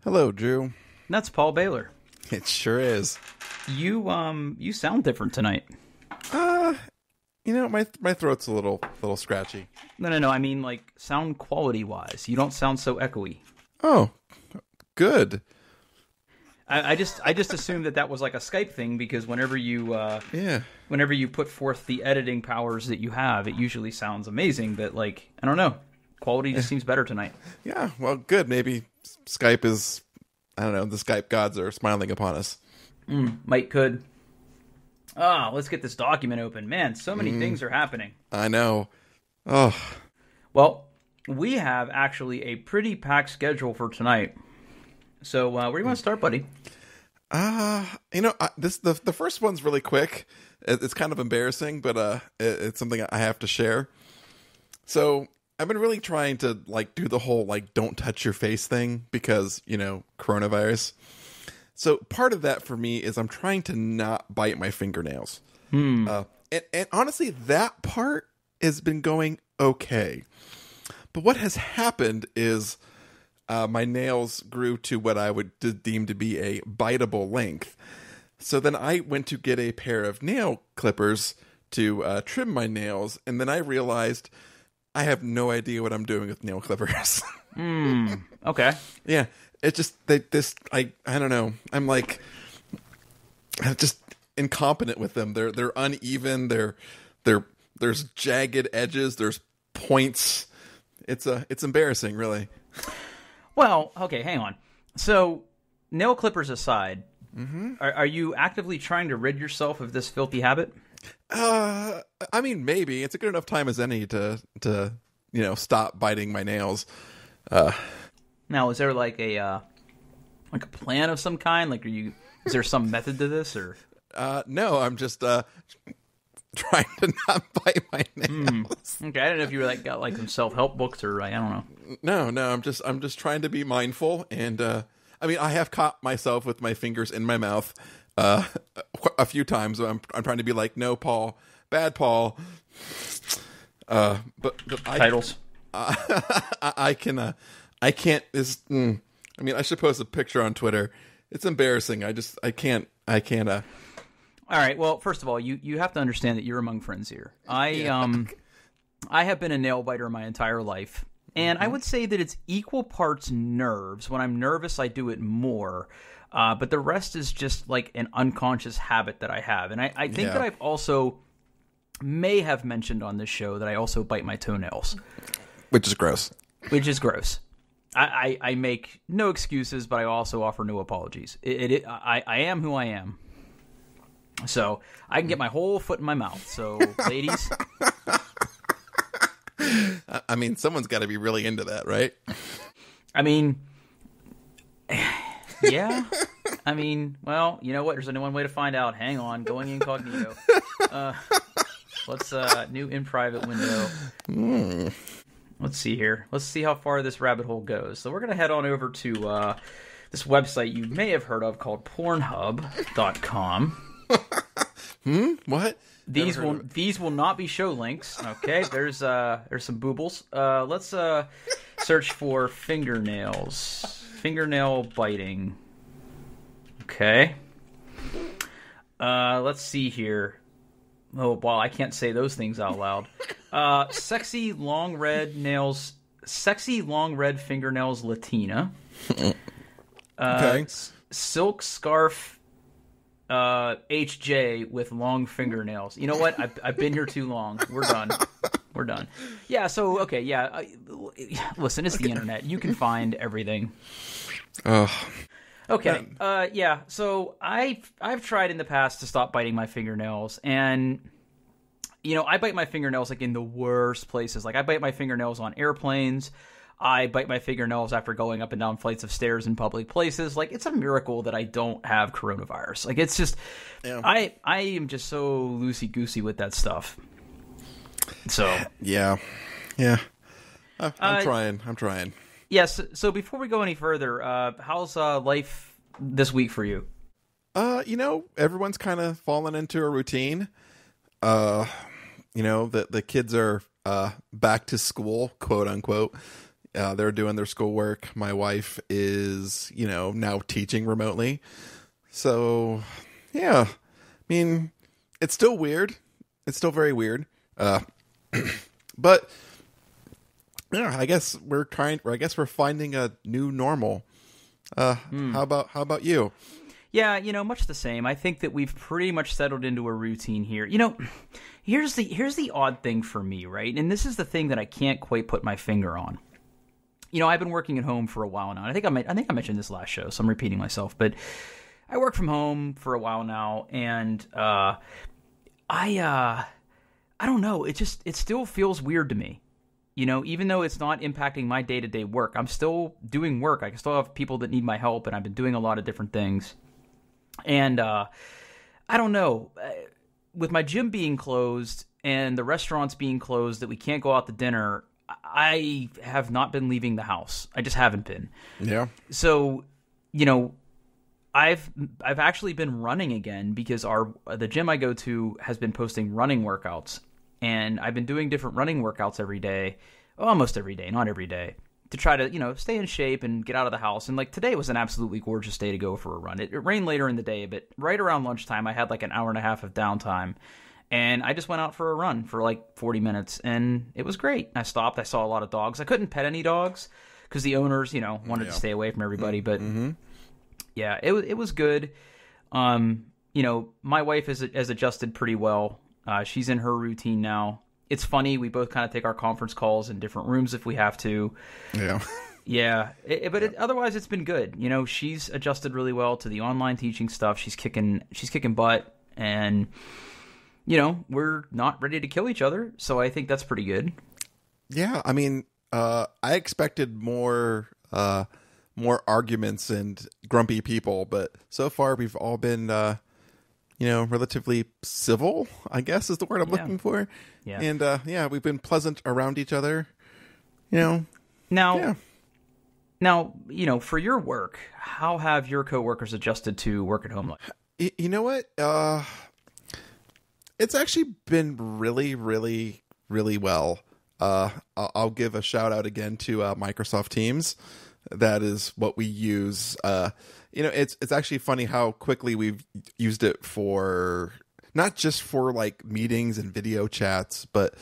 Hello, Drew. That's Paul Baylor. It sure is. You sound different tonight. My throat's a little scratchy. No. I mean, like, sound quality wise, you don't sound so echoey. Oh, good. I just assumed that was like a Skype thing because whenever you put forth the editing powers that you have, it usually sounds amazing. But like, I don't know, quality just seems better tonight. Yeah, well, good. Maybe Skype is, I don't know, the Skype gods are smiling upon us. Could. Let's get this document open. Man, so many things are happening. I know. Oh. Well, we have actually a pretty packed schedule for tonight. So, where do you want to start, buddy? The first one's really quick. It's kind of embarrassing, but it's something I have to share. So, I've been really trying to do the whole don't touch your face thing because, coronavirus. So, part of that for me is I'm trying to not bite my fingernails. And honestly, that part has been going okay. But what has happened is my nails grew to what I would deem to be a biteable length. So then I went to get a pair of nail clippers to trim my nails, and then I realized I have no idea what I'm doing with nail clippers. Okay. Yeah, it just I don't know. I'm just incompetent with them. They're uneven. There's jagged edges. There's points. It's embarrassing, really. Well, okay, hang on. So, nail clippers aside, are you actively trying to rid yourself of this filthy habit? I mean, maybe it's a good enough time as any to stop biting my nails. Now, is there like a plan of some kind? Is there some method to this, or? No, I'm just trying to not bite my nails. Okay, I don't know if you were got some self-help books or I don't know. No, I'm just trying to be mindful, and I mean, I have caught myself with my fingers in my mouth a few times. I'm trying to be like, no, Paul, bad Paul. But Titles. I can't. I mean, I should post a picture on Twitter. It's embarrassing. I can't. All right. Well, first of all, you have to understand that you're among friends here. I have been a nail biter my entire life, and I would say that it's equal parts nerves. When I'm nervous, I do it more, but the rest is just like an unconscious habit that I have. And I think that I've also may have mentioned on this show that I also bite my toenails, which is gross. I make no excuses, but I also offer no apologies. I am who I am. So I can get my whole foot in my mouth. So, ladies. I mean, someone's got to be really into that, right? I mean, yeah. I mean, well, you know what? There's only one way to find out. Hang on. Going incognito. Let's new in private window. Let's see here. Let's see how far this rabbit hole goes. So we're going to head on over to this website you may have heard of called Pornhub.com. What? These will not be show links. Okay, there's some boobles. Let's search for fingernails. Fingernail biting. Okay. Let's see here. Oh, wow, I can't say those things out loud. Sexy long red fingernails Latina. Okay. Silk scarf HJ with long fingernails. You know what? I've been here too long. We're done. Yeah, so, okay, yeah. Listen, it's the internet. You can find everything. Okay, yeah, so I've tried in the past to stop biting my fingernails, and, I bite my fingernails, in the worst places. I bite my fingernails on airplanes. I bite my fingernails after going up and down flights of stairs in public places. It's a miracle that I don't have coronavirus. It's just, I am just so loosey-goosey with that stuff. So. Yeah. I'm trying. Yes. So before we go any further, how's life this week for you? Everyone's kind of fallen into a routine. The kids are back to school, quote unquote. they're doing their schoolwork. My wife is, now teaching remotely. So, yeah, I mean, it's still weird. It's still very weird. But yeah, I guess we're finding a new normal. How about you? Yeah, much the same. I think that we've pretty much settled into a routine here. Here's the odd thing for me, right? And this is the thing that I can't quite put my finger on. I've been working at home for a while now. And I think I mentioned this last show, so I'm repeating myself, but I work from home for a while now, and I don't know. It still feels weird to me. Even though it's not impacting my day-to-day work, I'm still doing work. I still have people that need my help, and I've been doing a lot of different things. And I don't know. With my gym being closed and the restaurants being closed that we can't go out to dinner, I have not been leaving the house. I just haven't been. Yeah. So, I've actually been running again because the gym I go to has been posting running workouts. And I've been doing different running workouts every day, almost every day, not every day, to try to, stay in shape and get out of the house. And today was an absolutely gorgeous day to go for a run. It rained later in the day, but right around lunchtime, I had an hour and a half of downtime. And I just went out for a run for 40 minutes, and it was great. I stopped. I saw a lot of dogs. I couldn't pet any dogs because the owners, wanted to stay away from everybody. But yeah, it was good. My wife has adjusted pretty well. She's in her routine now. It's funny. We both kind of take our conference calls in different rooms if we have to. Yeah. Yeah. Otherwise, it's been good. She's adjusted really well to the online teaching stuff. She's kicking butt, and we're not ready to kill each other. So I think that's pretty good. Yeah. I mean, I expected more arguments and grumpy people, but so far we've all been, relatively civil, I guess is the word I'm looking for. Yeah. And, we've been pleasant around each other, Now, for your work, how have your coworkers adjusted to work at home life? You know what? It's actually been really, really, really well. I'll give a shout out again to Microsoft Teams. That is what we use. It's actually funny how quickly we've used it for not just for meetings and video chats, but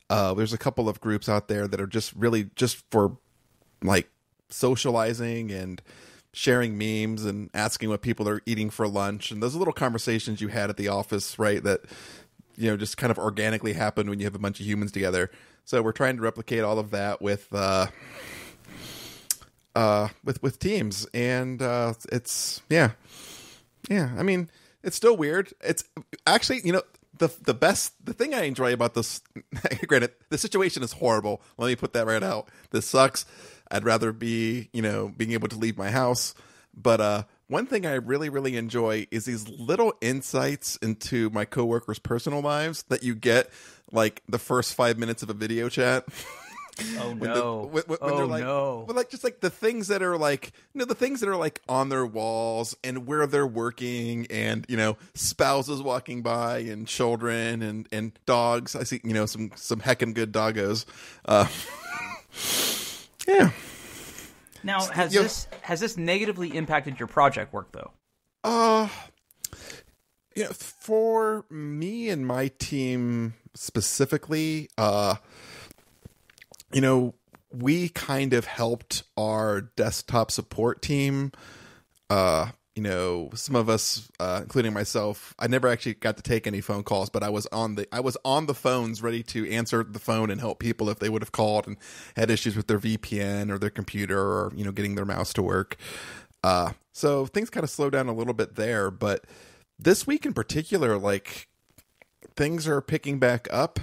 there's a couple of groups out there that are just really just for socializing and sharing memes and asking what people are eating for lunch, and those little conversations you had at the office, right? That just kind of organically happen when you have a bunch of humans together. So we're trying to replicate all of that with Teams, and it's yeah. I mean, it's still weird. It's actually the thing I enjoy about this. Granted, the situation is horrible. Let me put that right out. This sucks. I'd rather be being able to leave my house. But one thing I really, really enjoy is these little insights into my coworkers' personal lives that you get the first 5 minutes of a video chat. Oh no! When they're no! But just the things that are the things that are on their walls and where they're working, and spouses walking by and children and dogs. I see some heckin' good doggos. Yeah. Now, has this negatively impacted your project work though? For me and my team specifically, we kind of helped our desktop support team. Some of us, including myself, I never actually got to take any phone calls, but I was on the phones ready to answer the phone and help people if they would have called and had issues with their VPN or their computer or, getting their mouse to work. So things kind of slowed down a little bit there, but this week in particular, things are picking back up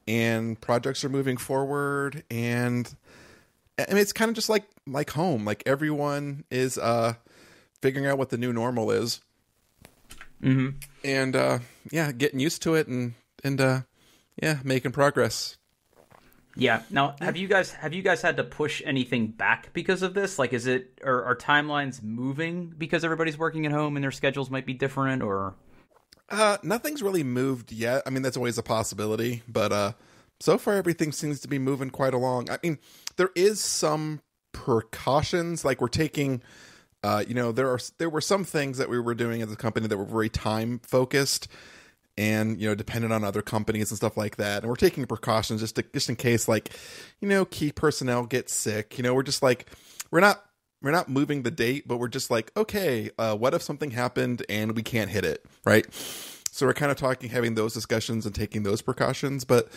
and projects are moving forward, and I mean, it's kind of just like home. Everyone is figuring out what the new normal is, and getting used to it, and making progress. Yeah. Now, have you guys had to push anything back because of this? Are timelines moving because everybody's working at home and their schedules might be different, or? Nothing's really moved yet. I mean, that's always a possibility, but so far everything seems to be moving quite along. I mean, there is some precautions, like we're taking, there were some things that we were doing as a company that were very time focused and, dependent on other companies and stuff like that. And we're taking precautions just in case, like, key personnel get sick. We're just like, we're not moving the date, but we're just like, okay, what if something happened and we can't hit it, right? So we're kind of having those discussions and taking those precautions. But,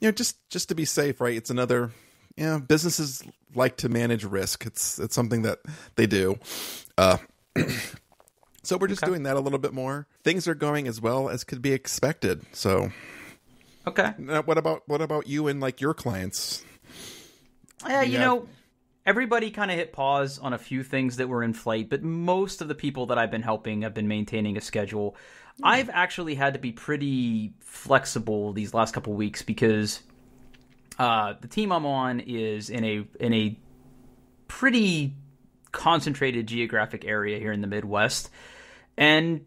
just to be safe, right? It's another, businesses like to manage risk. It's something that they do. So we're just doing that a little bit more. Things are going as well as could be expected. So, okay. Now, what about you and like your clients? Everybody kind of hit pause on a few things that were in flight, but most of the people that I've been helping have been maintaining a schedule. I've actually had to be pretty flexible these last couple weeks because the team I'm on is in a pretty concentrated geographic area here in the Midwest. And,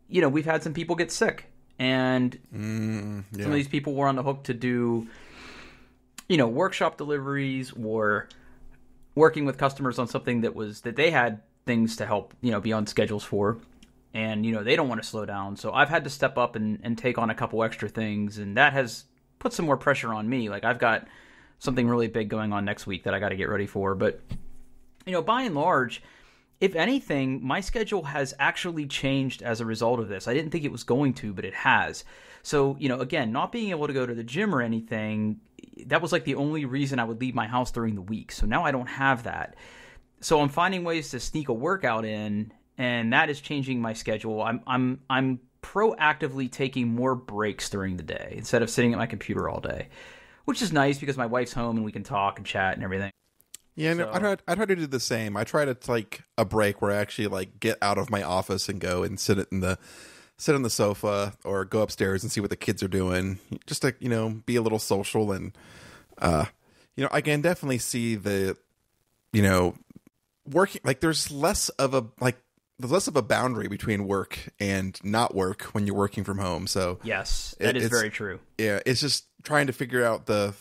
we've had some people get sick. And some of these people were on the hook to do, workshop deliveries or working with customers on something that they had things to help, be on schedules for. And, they don't want to slow down. So I've had to step up and take on a couple extra things. And that has put some more pressure on me. Like I've got something really big going on next week that I got to get ready for. But, by and large, if anything, my schedule has actually changed as a result of this. I didn't think it was going to, but it has. So, again, not being able to go to the gym or anything, that was like the only reason I would leave my house during the week. So now I don't have that. So I'm finding ways to sneak a workout in, and that is changing my schedule. I'm proactively taking more breaks during the day instead of sitting at my computer all day, which is nice because my wife's home and we can talk and chat and everything. Yeah, no, I try to do the same. I try to take a break where I actually like get out of my office and go and sit on the sofa or go upstairs and see what the kids are doing, just to be a little social. And I can definitely see the working, like there's less of a boundary between work and not work when you're working from home. So yes, that is very true. Yeah, it's just trying to figure out the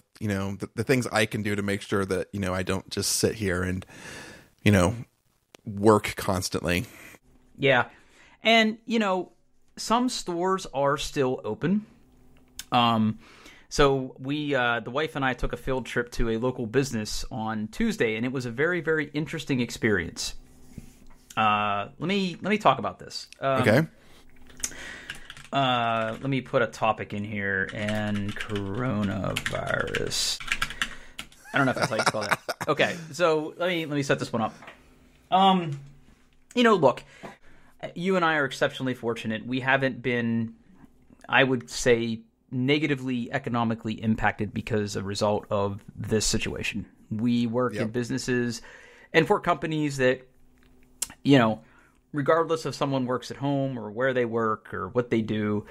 things I can do to make sure that I don't just sit here and work constantly. Yeah, and some stores are still open. So we, the wife and I, took a field trip to a local business on Tuesday, and it was a very, very interesting experience. Let me talk about this. Okay. Let me put a topic in here, and coronavirus. I don't know if that's how you spell that. Okay, so let me set this one up. Look, you and I are exceptionally fortunate. We haven't been, I would say, negatively economically impacted because a result of this situation. We work in businesses and for companies that, regardless if someone works at home or where they work or what they do,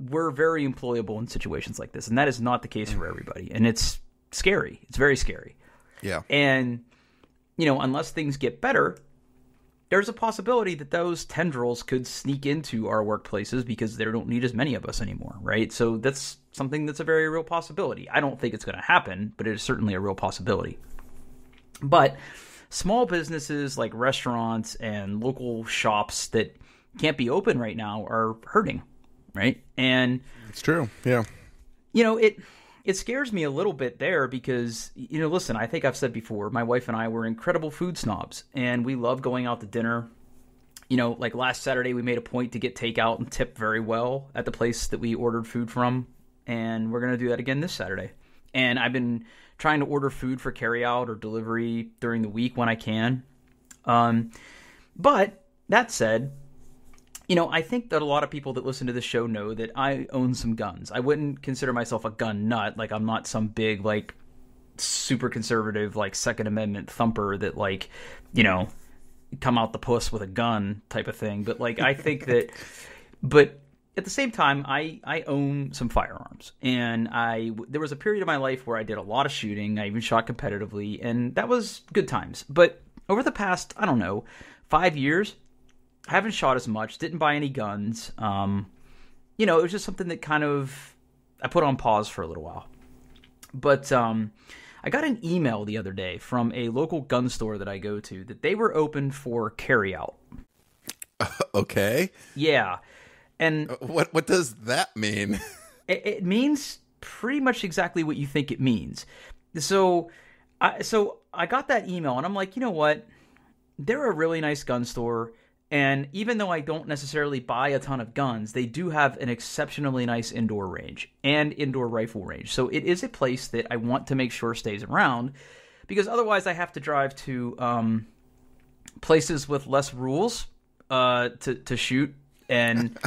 we're very employable in situations like this. And that is not the case for everybody. And it's scary. It's very scary. Yeah. And, unless things get better, there's a possibility that those tendrils could sneak into our workplaces because they don't need as many of us anymore, right? So that's something that's a very real possibility. I don't think it's going to happen, but it is certainly a real possibility. But small businesses like restaurants and local shops that can't be open right now are hurting, right? And it's true. Yeah. It scares me a little bit there because, listen, I think I've said before, my wife and I were incredible food snobs and we love going out to dinner. Like last Saturday, we made a point to get takeout and tip very well at the place that we ordered food from. And we're going to do that again this Saturday. And I've been trying to order food for carryout or delivery during the week when I can. But that said, I think that a lot of people that listen to this show know that I own some guns. I wouldn't consider myself a gun nut. Like, I'm not some big, super conservative, Second Amendment thumper that, come out the puss with a gun type of thing. But, I think that... But at the same time, I own some firearms. And there was a period of my life where I did a lot of shooting. I even shot competitively. And that was good times. But over the past, 5 years... I haven't shot as much, didn't buy any guns. It was just something that kind of put on pause for a little while. But I got an email the other day from a local gun store that I go to that they were open for carryout. Okay. Yeah. And what does that mean? It means pretty much exactly what you think it means. So I got that email, and I'm like, you know what? They're a really nice gun store, and even though I don't necessarily buy a ton of guns, they do have an exceptionally nice indoor range and indoor rifle range. So it is a place that I want to make sure stays around, because otherwise I have to drive to places with less rules to shoot, and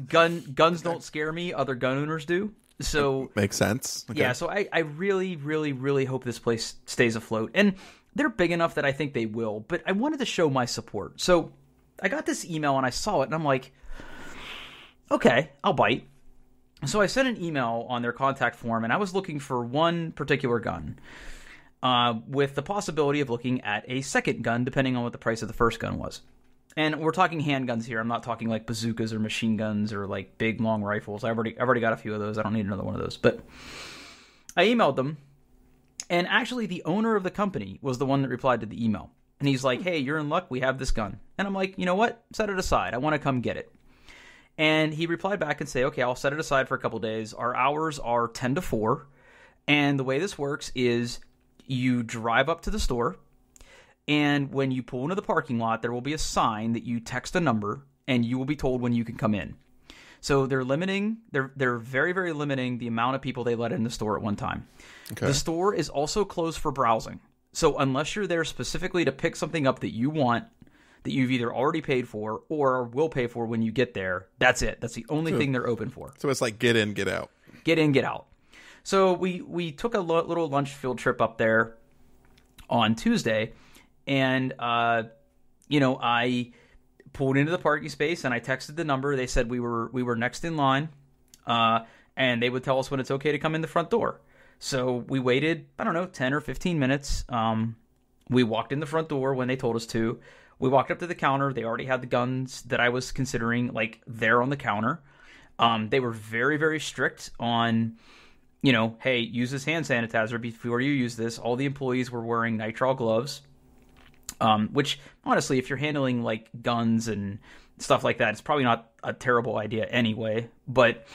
guns don't scare me. Other gun owners do. So makes sense. Okay. Yeah, so I really, really, really hope this place stays afloat. And they're big enough that I think they will, but I wanted to show my support. So I got this email and I saw it and I'm like, okay, I'll bite. So I sent an email on their contact form and I was looking for one particular gun with the possibility of looking at a second gun depending on what the price of the first gun was. And we're talking handguns here. I'm not talking like bazookas or machine guns or like big long rifles. I've already got a few of those. I don't need another one of those. But I emailed them, and actually the owner of the company was the one that replied to the email. And he's like, "Hey, you're in luck. We have this gun." And I'm like, "You know what? Set it aside. I want to come get it." And he replied back and say, "Okay, I'll set it aside for a couple days. Our hours are 10 to 4. And the way this works is you drive up to the store, and when you pull into the parking lot, there will be a sign that you text a number, and you will be told when you can come in." So they're very, very limiting the amount of people they let in the store at one time. Okay. The store is also closed for browsing. So unless you're there specifically to pick something up that you want, that you've either already paid for or will pay for when you get there, that's it. That's the only thing they're open for. So it's like get in, get out. Get in, get out. So we took a little lunch field trip up there on Tuesday. And, I pulled into the parking space and I texted the number. They said we were next in line, and they would tell us when it's okay to come in the front door. So we waited, 10 or 15 minutes. We walked in the front door when they told us to. We walked up to the counter. They already had the guns that I was considering, like, there on the counter. They were very, very strict on, hey, use this hand sanitizer before you use this. All the employees were wearing nitrile gloves. Which, honestly, if you're handling, like, guns and stuff like that, it's probably not a terrible idea anyway. But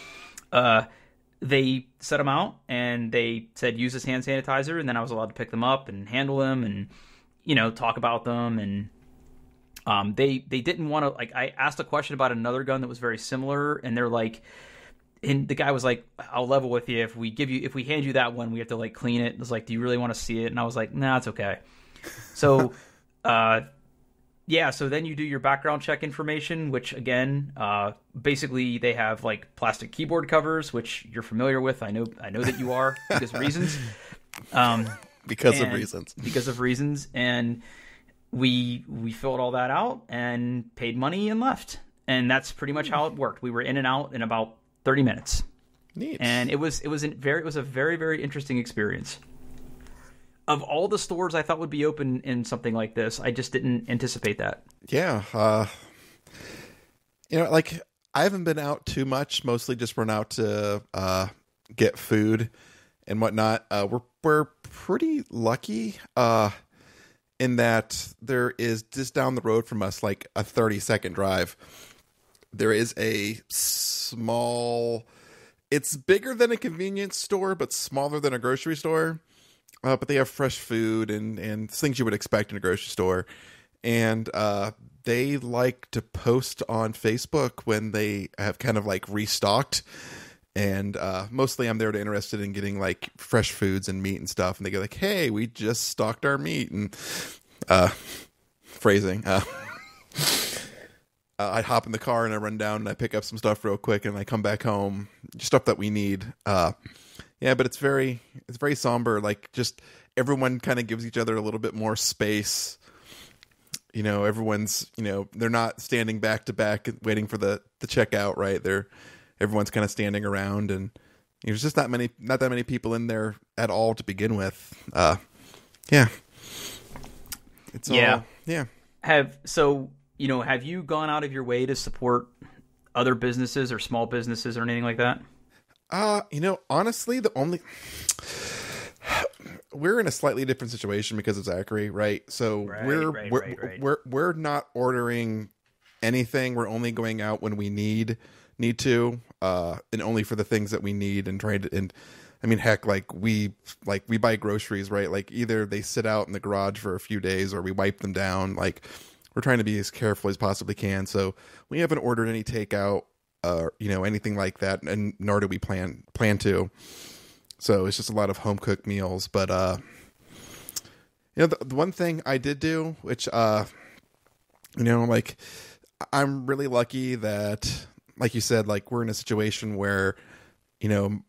they set them out, and they said, use this hand sanitizer, and then I was allowed to pick them up and handle them and, talk about them. And they didn't want to, like, I asked a question about another gun that was very similar, and they're like, and the guy was like, "I'll level with you. If we hand you that one, we have to, like, clean it." It was like, "Do you really want to see it?" And I was like, "Nah, it's okay." So... so then you do your background check information, which again, basically they have like plastic keyboard covers, which you're familiar with. I know that you are because of reasons. Because of reasons. And we filled all that out and paid money and left. And that's pretty much how it worked. We were in and out in about 30 minutes. Neat. And it was a very, very interesting experience. Of all the stores I thought would be open in something like this, I just didn't anticipate that. Yeah. Like, I haven't been out too much, mostly just run out to get food and whatnot. We're pretty lucky in that there is just down the road from us, like a 30-second drive. There is a small, it's bigger than a convenience store, but smaller than a grocery store. But they have fresh food and things you would expect in a grocery store. And they like to post on Facebook when they have kind of like restocked. And mostly I'm there to interested in getting like fresh foods and meat and stuff. And they go like, "Hey, we just stocked our meat." And phrasing. I hop in the car and I run down and I pick up some stuff real quick and I come back home. Stuff that we need. Yeah, but it's very somber. Like, just everyone kind of gives each other a little bit more space. Everyone's, they're not standing back to back waiting for the checkout, right? Everyone's kind of standing around, and there's just not that many people in there at all to begin with. Yeah. It's all, yeah. Have you gone out of your way to support other businesses or small businesses or anything like that? Honestly, we're in a slightly different situation because of Zachary, right? So we're not ordering anything. We're only going out when we need to, and only for the things that we need, and trying to. And I mean, heck, we buy groceries, right? Like either they sit out in the garage for a few days, or we wipe them down. Like we're trying to be as careful as possibly can. So we haven't ordered any takeout, anything like that, and nor do we plan to. So it's just a lot of home cooked meals. But the one thing I did do, which I'm really lucky that, like you said, like we're in a situation where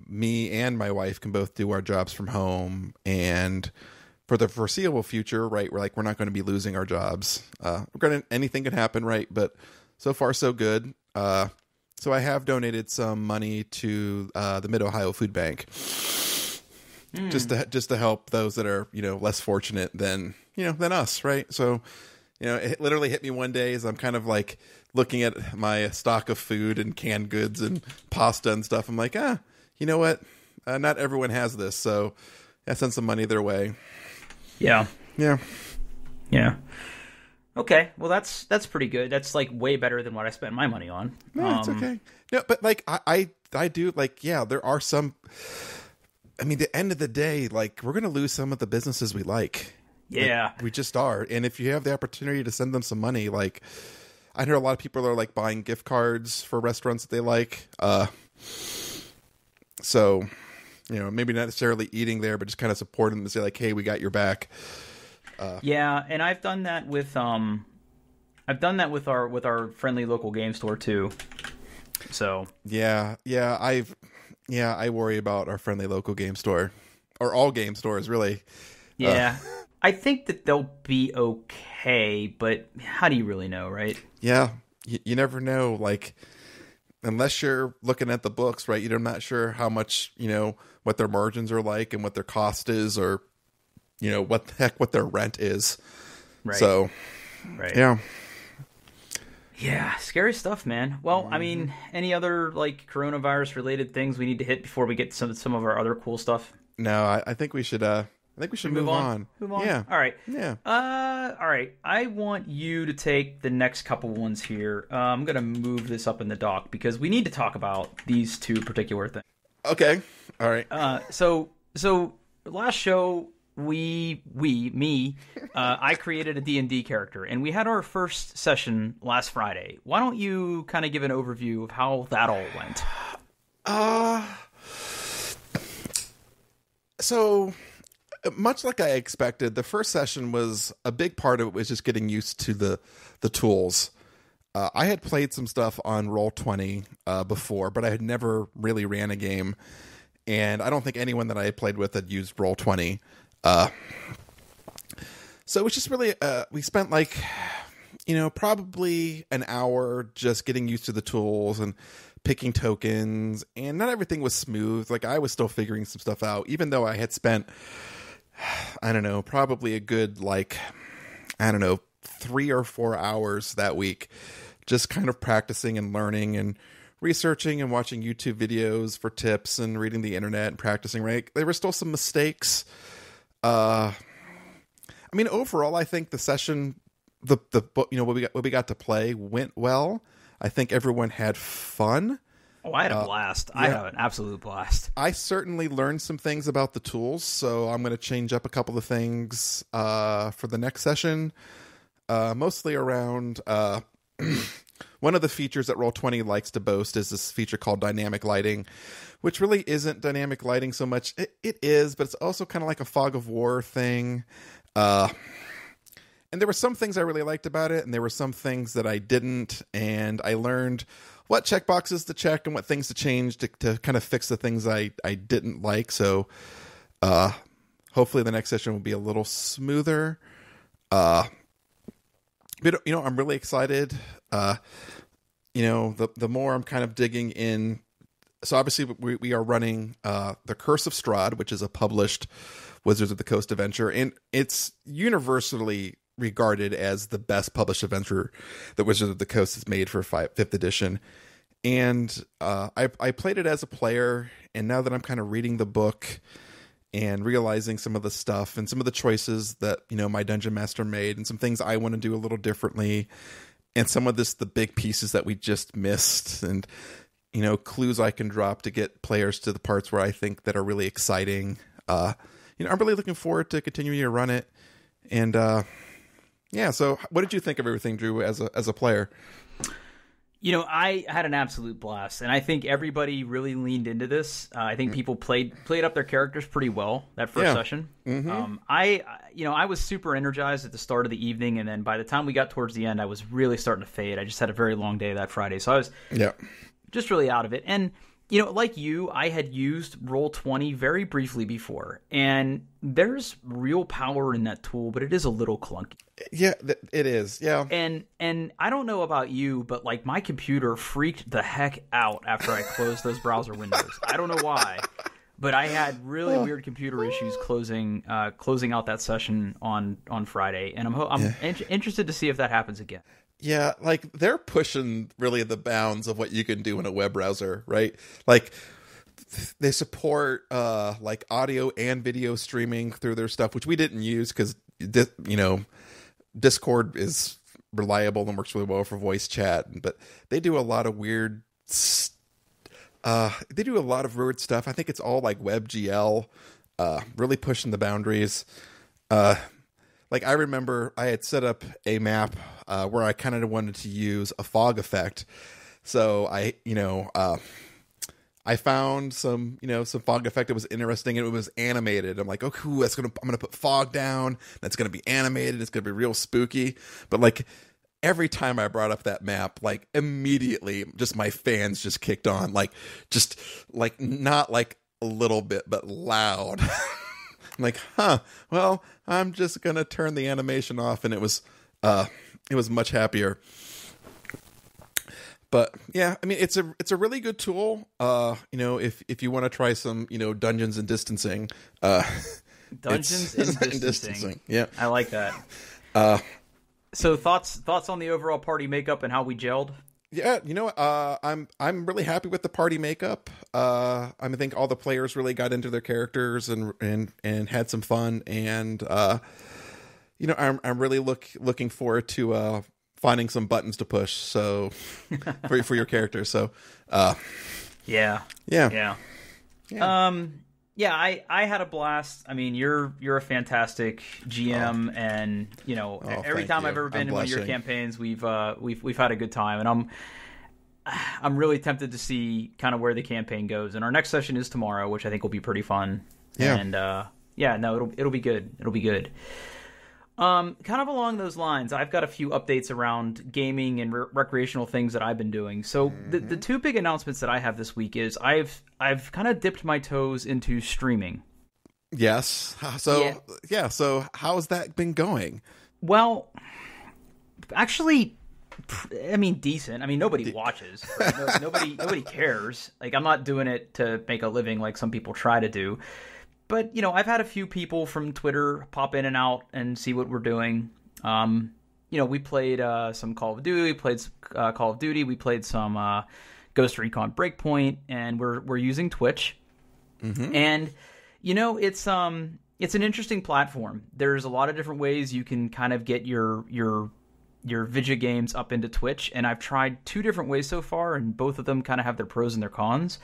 me and my wife can both do our jobs from home, and for the foreseeable future, right, we're not going to be losing our jobs. Anything can happen, right? But so far so good. So I have donated some money to the Mid-Ohio Food Bank, just to help those that are less fortunate than us, right? So it literally hit me one day as I'm kind of like looking at my stock of food and canned goods and pasta and stuff. I'm like, you know what? Not everyone has this, so I sent some money their way. Yeah. Yeah. Okay, well that's pretty good. That's like way better than what I spent my money on. No, it's okay. No, but like I do like, yeah, there are some. I mean, the end of the day, like we're gonna lose some of the businesses we like. Yeah, we just are. And if you have the opportunity to send them some money, like I hear a lot of people are like buying gift cards for restaurants that they like. So maybe not necessarily eating there, but just kind of supporting them and say like, hey, we got your back. Yeah, and I've done that with our friendly local game store too. So I worry about our friendly local game store, or all game stores, really. Yeah, I think that they'll be okay, but how do you really know, right? Yeah, you never know. Like, unless you're looking at the books, right? You're not sure how much what their margins are like and what their cost is, or what the heck what their rent is. Right. So, right. Yeah, scary stuff, man. Well, I mean, any other like coronavirus related things we need to hit before we get some of our other cool stuff? No, I think we should move on. Move on. Yeah. All right. Yeah. All right. I want you to take the next couple ones here. I'm gonna move this up in the dock because we need to talk about these two particular things. Okay. All right. So last show I created a D&D character, and we had our first session last Friday. Why don't you kind of give an overview of how that all went? So much like I expected, the first session was a big part of it was just getting used to the tools. I had played some stuff on Roll20 before, but I had never really ran a game, and I don't think anyone that I had played with had used Roll20. So it was just really, we spent like, probably an hour just getting used to the tools and picking tokens, and not everything was smooth. Like I was still figuring some stuff out, even though I had spent, I don't know, probably a good 3 or 4 hours that week, just kind of practicing and learning and researching and watching YouTube videos for tips and reading the internet and practicing, right? There were still some mistakes. I mean, overall, I think the session, what we got to play went well. I think everyone had fun. Oh, I had a blast. I had an absolute blast. I certainly learned some things about the tools, so I'm going to change up a couple of things for the next session. Mostly around one of the features that Roll20 likes to boast is this feature called dynamic lighting, which really isn't dynamic lighting so much. It is, but it's also kind of like a fog of war thing. And there were some things I really liked about it, and there were some things that I didn't, and I learned what checkboxes to check and what things to change to kind of fix the things I didn't like. So hopefully the next session will be a little smoother. But, I'm really excited. The more I'm kind of digging in. So obviously we are running The Curse of Strahd, which is a published Wizards of the Coast adventure, and it's universally regarded as the best published adventure that Wizards of the Coast has made for 5th edition. And I played it as a player, and now that I'm kind of reading the book and realizing some of the stuff and some of the choices that, you know, my dungeon master made and some things I want to do a little differently, and some of the big pieces that we just missed, and, you know, clues I can drop to get players to the parts where I think that are really exciting. You know, I'm really looking forward to continuing to run it. And yeah, so what did you think of everything, Drew, as a player? You know, I had an absolute blast, and I think everybody really leaned into this. I think people played up their characters pretty well that first session. Mm-hmm. I was super energized at the start of the evening, and then by the time we got towards the end, I was really starting to fade. I just had a very long day that Friday, so I was just really out of it. And you know, like you, I had used Roll20 very briefly before, and there's real power in that tool, but it is a little clunky. Yeah, it is. Yeah. And I don't know about you, but like my computer freaked the heck out after I closed those browser windows. I don't know why, but I had really weird computer issues closing out that session on Friday, and I'm interested to see if that happens again. Yeah, like they're pushing really the bounds of what you can do in a web browser, right? Like they support like audio and video streaming through their stuff, which we didn't use because, you know, Discord is reliable and works really well for voice chat, but they do a lot of weird stuff. I think it's all like WebGL, really pushing the boundaries. Like I remember I had set up a map where I kind of wanted to use a fog effect. So I found some fog effect that was interesting, and it was animated. I'm like, oh, cool, I'm going to put fog down. That's going to be animated. It's going to be real spooky. But like every time I brought up that map, like immediately just my fans just kicked on, like just like not like a little bit, but loud. I'm like, well, I'm just going to turn the animation off. And it was much happier. But yeah, I mean, it's a really good tool. You know, if you want to try some, you know, dungeons and distancing, Dungeons and distancing. Yeah, I like that. So thoughts on the overall party makeup and how we gelled? Yeah, you know, I'm really happy with the party makeup. I think all the players really got into their characters and had some fun, and you know, I'm really looking forward to finding some buttons to push for your character. So yeah. I had a blast. I mean, you're a fantastic GM, and you know, every time I've ever been in one of your campaigns, we've had a good time, and I'm really tempted to see kind of where the campaign goes. And our next session is tomorrow, which I think will be pretty fun. Yeah. And it'll be good. It'll be good. Kind of along those lines, I've got a few updates around gaming and recreational things that I've been doing. So the two big announcements that I have this week is I've kind of dipped my toes into streaming. Yes. So So how's that been going? Well, actually, I mean, decent. I mean, nobody watches. Right? Nobody cares. Like, I'm not doing it to make a living like some people try to do. But, you know, I've had a few people from Twitter pop in and out and see what we're doing. You know, we played some Call of Duty. We played Call of Duty. We played some Ghost Recon Breakpoint, and we're using Twitch. Mm-hmm. And, you know, it's an interesting platform. There's a lot of different ways you can kind of get your video games up into Twitch, and I've tried two different ways so far, and both of them kind of have their pros and their cons.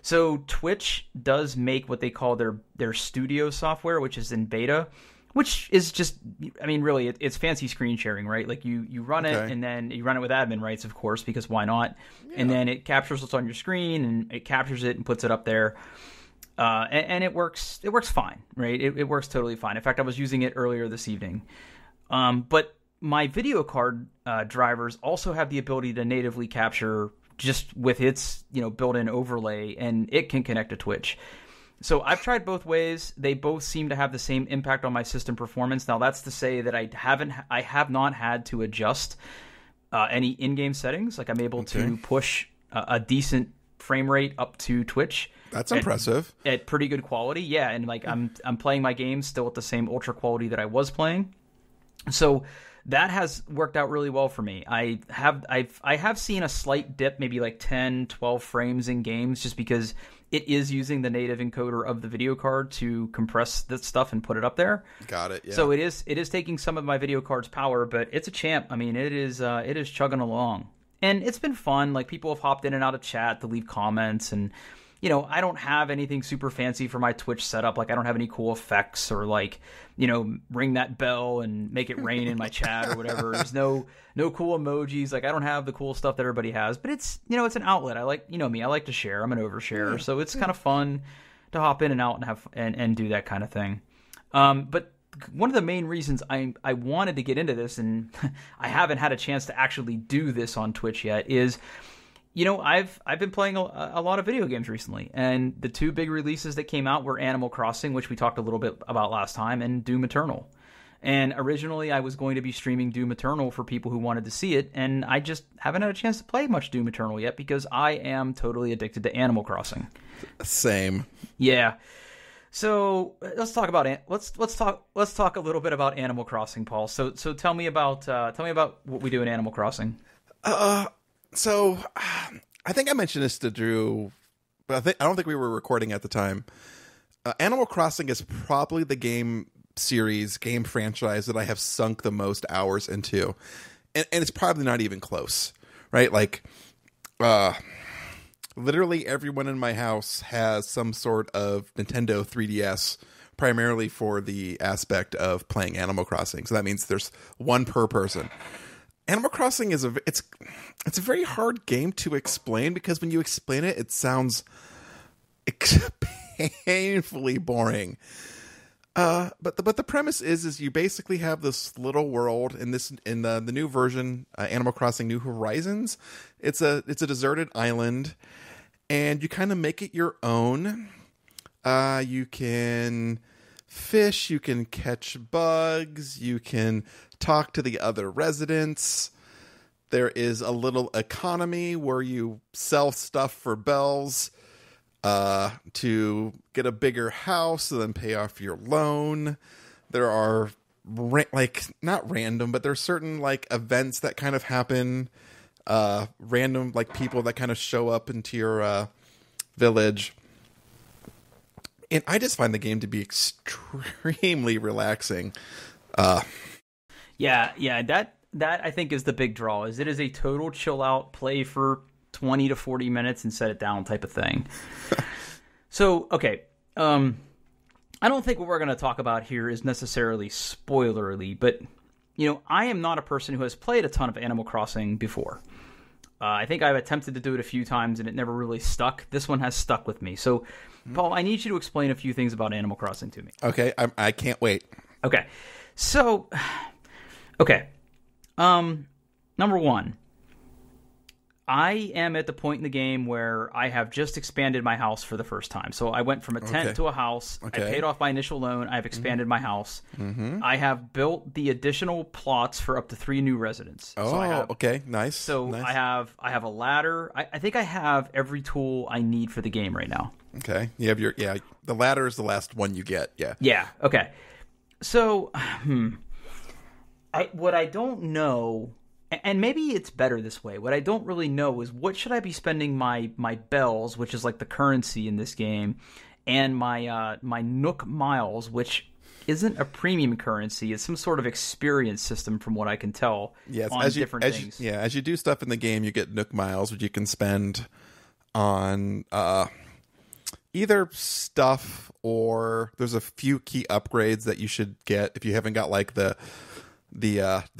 So Twitch does make what they call their studio software, which is in beta, which is just, I mean, really, it's fancy screen sharing, right? Like you run it, and then you run it with admin rights, of course, because why not? Yeah. And then it captures what's on your screen, and it captures it and puts it up there. And it works fine, right? It works totally fine. In fact, I was using it earlier this evening. But my video card drivers also have the ability to natively capture just with its, you know, built-in overlay, and it can connect to Twitch. So I've tried both ways. They both seem to have the same impact on my system performance. Now, that's to say that I have not had to adjust any in-game settings. Like, I'm able to push a decent frame rate up to Twitch. That's impressive. At pretty good quality, yeah. And like I'm playing my games still at the same ultra quality that I was playing. So that has worked out really well for me. I have seen a slight dip, maybe like 10, 12 frames in games, just because it is using the native encoder of the video card to compress this stuff and put it up there. Got it. Yeah. So it is taking some of my video card's power, but it's a champ. I mean, it is chugging along. And it's been fun. Like, people have hopped in and out of chat to leave comments, and I don't have anything super fancy for my Twitch setup. Like, I don't have any cool effects or, like, ring that bell and make it rain in my chat or whatever. There's no cool emojis. Like, I don't have the cool stuff that everybody has, but it's, it's an outlet. I like, me, I like to share. I'm an oversharer. So it's kind of fun to hop in and out and have, and do that kind of thing. But one of the main reasons I wanted to get into this, and I haven't had a chance to actually do this on Twitch yet, is, I've been playing a lot of video games recently, and the two big releases that came out were Animal Crossing, which we talked a little bit about last time, and Doom Eternal. And originally I was going to be streaming Doom Eternal for people who wanted to see it, and I just haven't had a chance to play much Doom Eternal yet because I am totally addicted to Animal Crossing. Same. Yeah. So let's talk about let's talk a little bit about Animal Crossing, Paul. So tell me about what we do in Animal Crossing. So I think I mentioned this to Drew, but I don't think we were recording at the time. Animal Crossing is probably the game franchise that I have sunk the most hours into, and it's probably not even close, right? Like, literally everyone in my house has some sort of Nintendo 3DS, primarily for the aspect of playing Animal Crossing. So that means there's one per person. Animal Crossing is it's a very hard game to explain, because when you explain it, it sounds painfully boring. But the premise is you basically have this little world in the new version, Animal Crossing New Horizons. It's a deserted island, and you kind of make it your own. You can fish, you can catch bugs, you can talk to the other residents. There is a little economy where you sell stuff for bells to get a bigger house and then pay off your loan. There are not random, but there's certain like events that kind of happen, random like people that kind of show up into your village. And I just find the game to be extremely relaxing. Yeah, that I think is the big draw. Is it is a total chill out, play for 20 to 40 minutes and set it down type of thing. So, okay, I don't think what we're going to talk about here is necessarily spoilerly, but I am not a person who has played a ton of Animal Crossing before. I think I've attempted to do it a few times and it never really stuck. This one has stuck with me. So, Paul, I need you to explain a few things about Animal Crossing to me. Okay, I can't wait. Okay, so, number one, I am at the point in the game where I have just expanded my house for the first time. So I went from a tent to a house. Okay. I paid off my initial loan. I've expanded my house. Mm-hmm. I have built the additional plots for up to 3 new residents. Oh, so okay. Nice. So nice. I have a ladder. I think I have every tool I need for the game right now. Okay. You have the ladder is the last one you get. Yeah. Yeah. Okay. So, what I don't know, and maybe it's better this way, what I don't really know is what should I be spending my bells, which is like the currency in this game, and my Nook Miles, which isn't a premium currency. It's some sort of experience system from what I can tell on different things. As you do stuff in the game, you get Nook Miles, which you can spend on either stuff, or there's a few key upgrades that you should get if you haven't got like the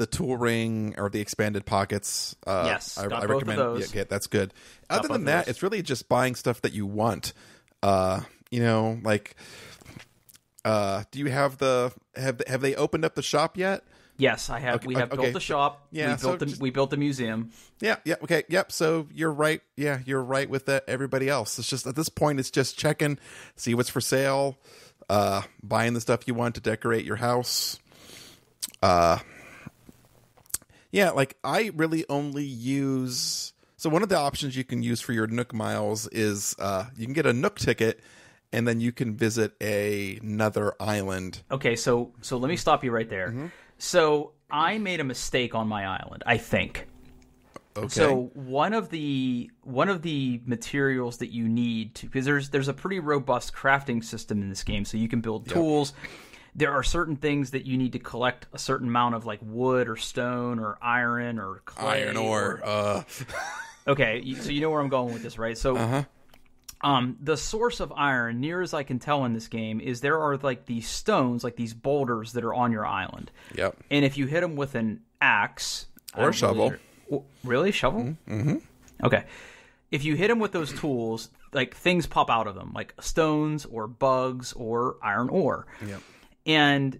tool ring or the expanded pockets. Yes, I both recommend of those. Yeah, that's good. Other than that, it's really just buying stuff that you want. Do you have have they opened up the shop yet? Yes, I have. Okay, we have built the shop. Yeah, we built the museum. Yeah. Okay. Yep. So you're right. Yeah, you're right with everybody else. It's just at this point, it's just checking, see what's for sale, buying the stuff you want to decorate your house. Like I really only use. So one of the options you can use for your Nook Miles is you can get a Nook ticket, and then you can visit another island. Okay, so let me stop you right there. Mm-hmm. So I made a mistake on my island, I think. Okay. So one of the materials that you need to, because there's a pretty robust crafting system in this game, so you can build tools. There are certain things that you need to collect a certain amount of, like wood or stone or iron or clay. Iron ore. Okay, so you know where I'm going with this, right? So the source of iron, near as I can tell in this game, is there are like these stones, like these boulders that are on your island. Yep. And if you hit them with an axe or a shovel. Really? Shovel? Mm-hmm. Okay. If you hit them with those tools, like things pop out of them, like stones or bugs or iron ore. Yep. And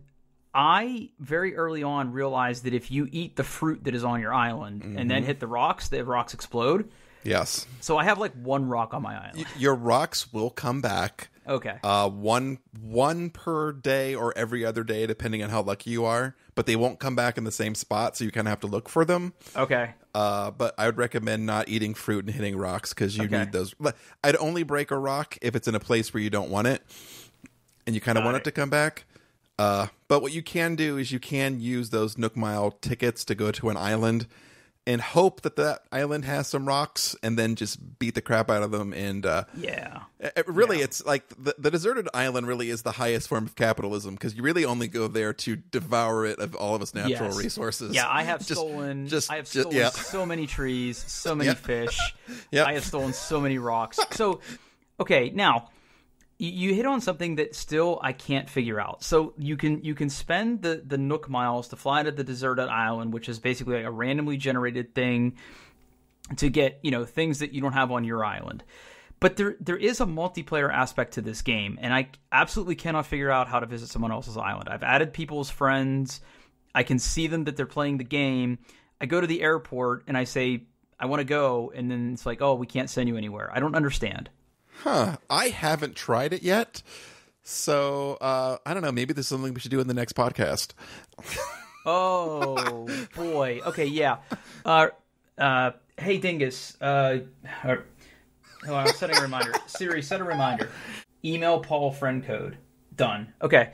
I very early on realized that if you eat the fruit that is on your island and then hit the rocks explode. Yes. So I have like one rock on my island. Your rocks will come back. Okay. One per day or every other day, depending on how lucky you are. But they won't come back in the same spot, so you kind of have to look for them. Okay. But I would recommend not eating fruit and hitting rocks because you need those. I'd only break a rock if it's in a place where you don't want it, and you kind of want it to come back. But what you can do is you can use those Nook Mile tickets to go to an island and hope that that island has some rocks, and then just beat the crap out of them. And it's like the deserted island really is the highest form of capitalism, because you really only go there to devour it of all of its natural resources. Yeah, I have stolen so many trees, so many fish. I have stolen so many rocks. So, okay, now you hit on something that still I can't figure out. So you can spend the Nook miles to fly to the deserted island, which is basically like a randomly generated thing to get, things that you don't have on your island. But there is a multiplayer aspect to this game, and I absolutely cannot figure out how to visit someone else's island. I've added people as friends. I can see them that they're playing the game. I go to the airport and I say, I want to go, and then it's like, oh, we can't send you anywhere. I don't understand. I haven't tried it yet, so I don't know. Maybe this is something we should do in the next podcast. Oh boy. Okay, yeah. Hey Dingus. I'm setting a reminder. Siri, set a reminder. Email Paul friend code. Done. Okay.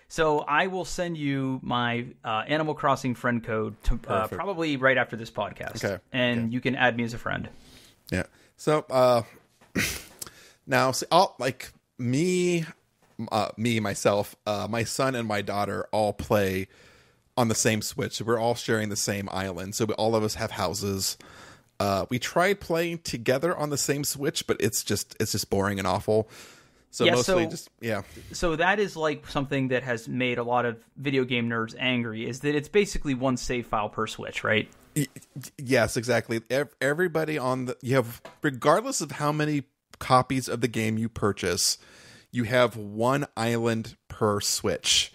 So I will send you my Animal Crossing friend code to, probably right after this podcast. Okay. And you can add me as a friend. Yeah. So now, see, myself, my son and my daughter all play on the same Switch. So we're all sharing the same island. So all of us have houses. We tried playing together on the same Switch, but it's just boring and awful. So So that is like something that has made a lot of video game nerds angry, is that it's basically one save file per Switch, right? Yes, exactly. Everybody you have, regardless of how many copies of the game you purchase, you have one island per Switch.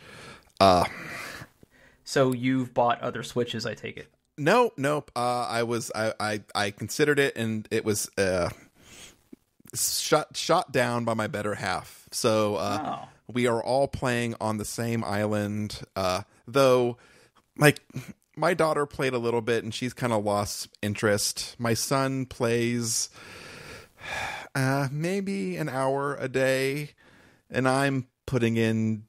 So you've bought other Switches, I take it? Nope. I considered it, and it was shot down by my better half. So we are all playing on the same island. Though, like, my daughter played a little bit, and she's kind of lost interest. My son plays maybe an hour a day, and I'm putting in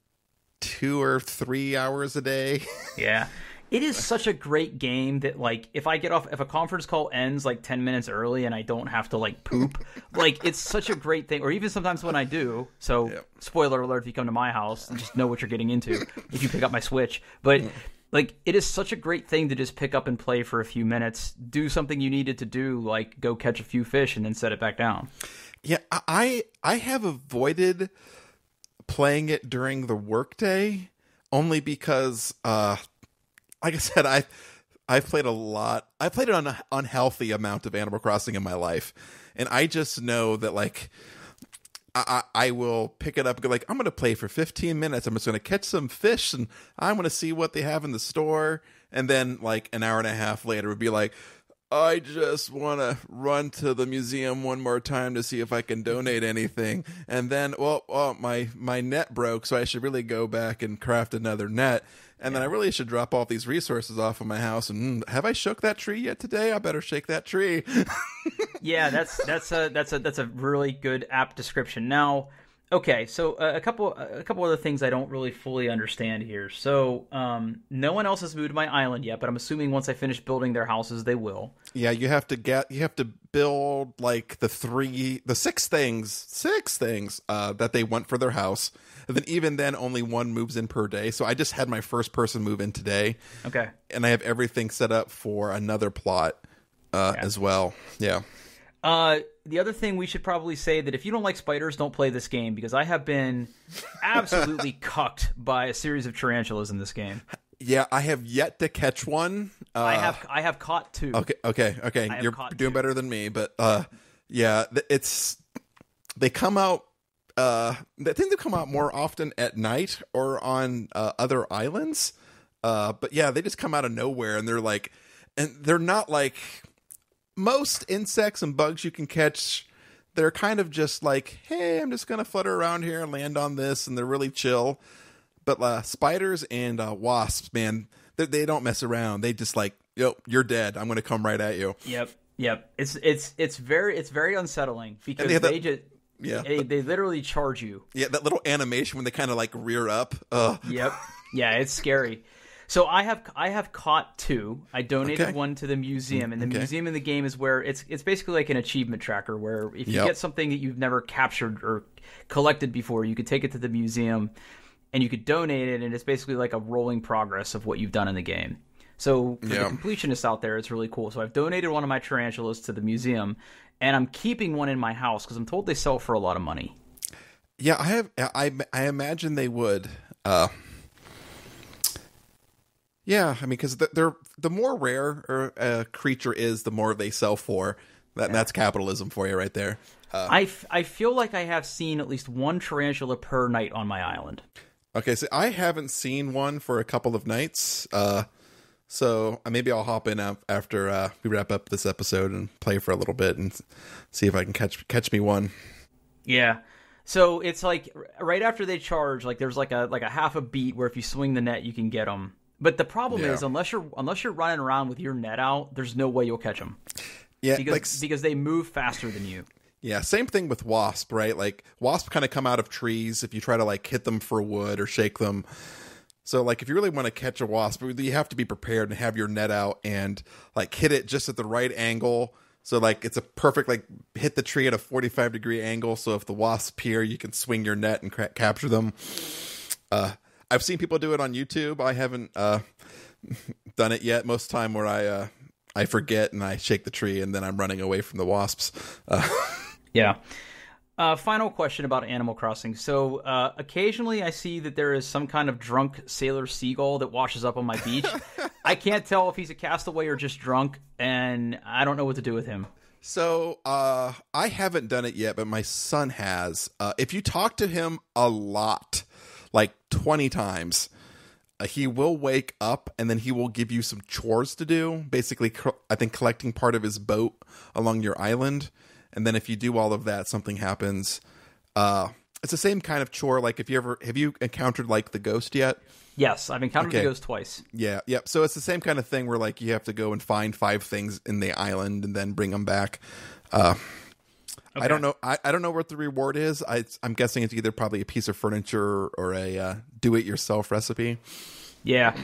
2 or 3 hours a day. Yeah. It is such a great game that, like, if a conference call ends like 10 minutes early and I don't have to like poop, like, it's such a great thing. Or even sometimes when I do. So, Spoiler alert if you come to my house, just know what you're getting into if you pick up my Switch. But like, it is such a great thing to just pick up and play for a few minutes, do something you needed to do, like go catch a few fish and then set it back down. Yeah, I have avoided playing it during the workday only because, like I said, I've played a lot. I played an unhealthy amount of Animal Crossing in my life, and I just know that, like, I will pick it up and go, like, I'm going to play for 15 minutes. I'm just going to catch some fish, and I'm going to see what they have in the store. And then, like, an hour and a half later, would be like, I just want to run to the museum one more time to see if I can donate anything. And then, my net broke, so I should really go back and craft another net. And then I really should drop all these resources off of my house. And have I shook that tree yet today? I better shake that tree. Yeah, that's a really good apt description. Now, Okay, so a couple other things I don't really fully understand here. So no one else has moved to my island yet, but I'm assuming once I finish building their houses, they will. Yeah, you have to build like the six things that they want for their house. And then even then only one moves in per day. So I just had my first person move in today. Okay. And I have everything set up for another plot as well. Yeah. The other thing we should probably say that if you don't like spiders, don't play this game, because I have been absolutely cucked by a series of tarantulas in this game. Yeah, I have yet to catch one. I have caught two. Okay. You're doing better than me, but yeah, they come out. I think they come out more often at night or on other islands. But yeah, they just come out of nowhere, and they're not like most insects and bugs you can catch. They're kind of just like, hey, I'm just gonna flutter around here and land on this, and they're really chill. But spiders and wasps, man, they don't mess around. They just like, yo, you're dead. I'm gonna come right at you. Yep. It's very unsettling because they literally charge you. Yeah, that little animation when they kind of like rear up. Yep. Yeah, it's scary. So I have caught two. I donated one to the museum, and the museum in the game is where it's basically like an achievement tracker where if you get something that you've never captured or collected before, you could take it to the museum and you could donate it, and it's basically like a rolling progress of what you've done in the game. So for the completionists out there, it's really cool. So I've donated one of my tarantulas to the museum, and I'm keeping one in my house because I'm told they sell for a lot of money. Yeah, I imagine they would. Yeah, I mean, because they're the more rare a creature is, the more they sell for. That's capitalism for you right there. I feel like I have seen at least one tarantula per night on my island. Okay, so I haven't seen one for a couple of nights. So maybe I'll hop in after we wrap up this episode and play for a little bit and see if I can catch me one. Yeah. So it's like right after they charge, like there's like a half a beat where if you swing the net, you can get them. But the problem is, unless you're running around with your net out, there's no way you'll catch them. Yeah, because they move faster than you. Yeah, same thing with wasp, right? Like wasp kind of come out of trees if you try to like hit them for wood or shake them. So like if you really want to catch a wasp, you have to be prepared and have your net out and like hit it just at the right angle. So like it's a perfect like hit the tree at a 45-degree angle. So if the wasps appear, you can swing your net and capture them. I've seen people do it on YouTube. I haven't done it yet. Most of the time where I forget and I shake the tree and then I'm running away from the wasps. Yeah. Final question about Animal Crossing. So occasionally I see that there is some kind of drunk sailor seagull that washes up on my beach. I can't tell if he's a castaway or just drunk, and I don't know what to do with him. So I haven't done it yet, but my son has. If you talk to him a lot, like 20 times, he will wake up and then he will give you some chores to do. Basically, I think collecting part of his boat along your island. And then if you do all of that, something happens. It's the same kind of chore. Like have you encountered like the ghost yet? Yes, I've encountered the ghost twice. Yeah, yep. So it's the same kind of thing where like you have to go and find 5 things in the island and then bring them back. Okay. I don't know. I don't know what the reward is. I'm guessing it's either probably a piece of furniture or a do-it-yourself recipe. Yeah.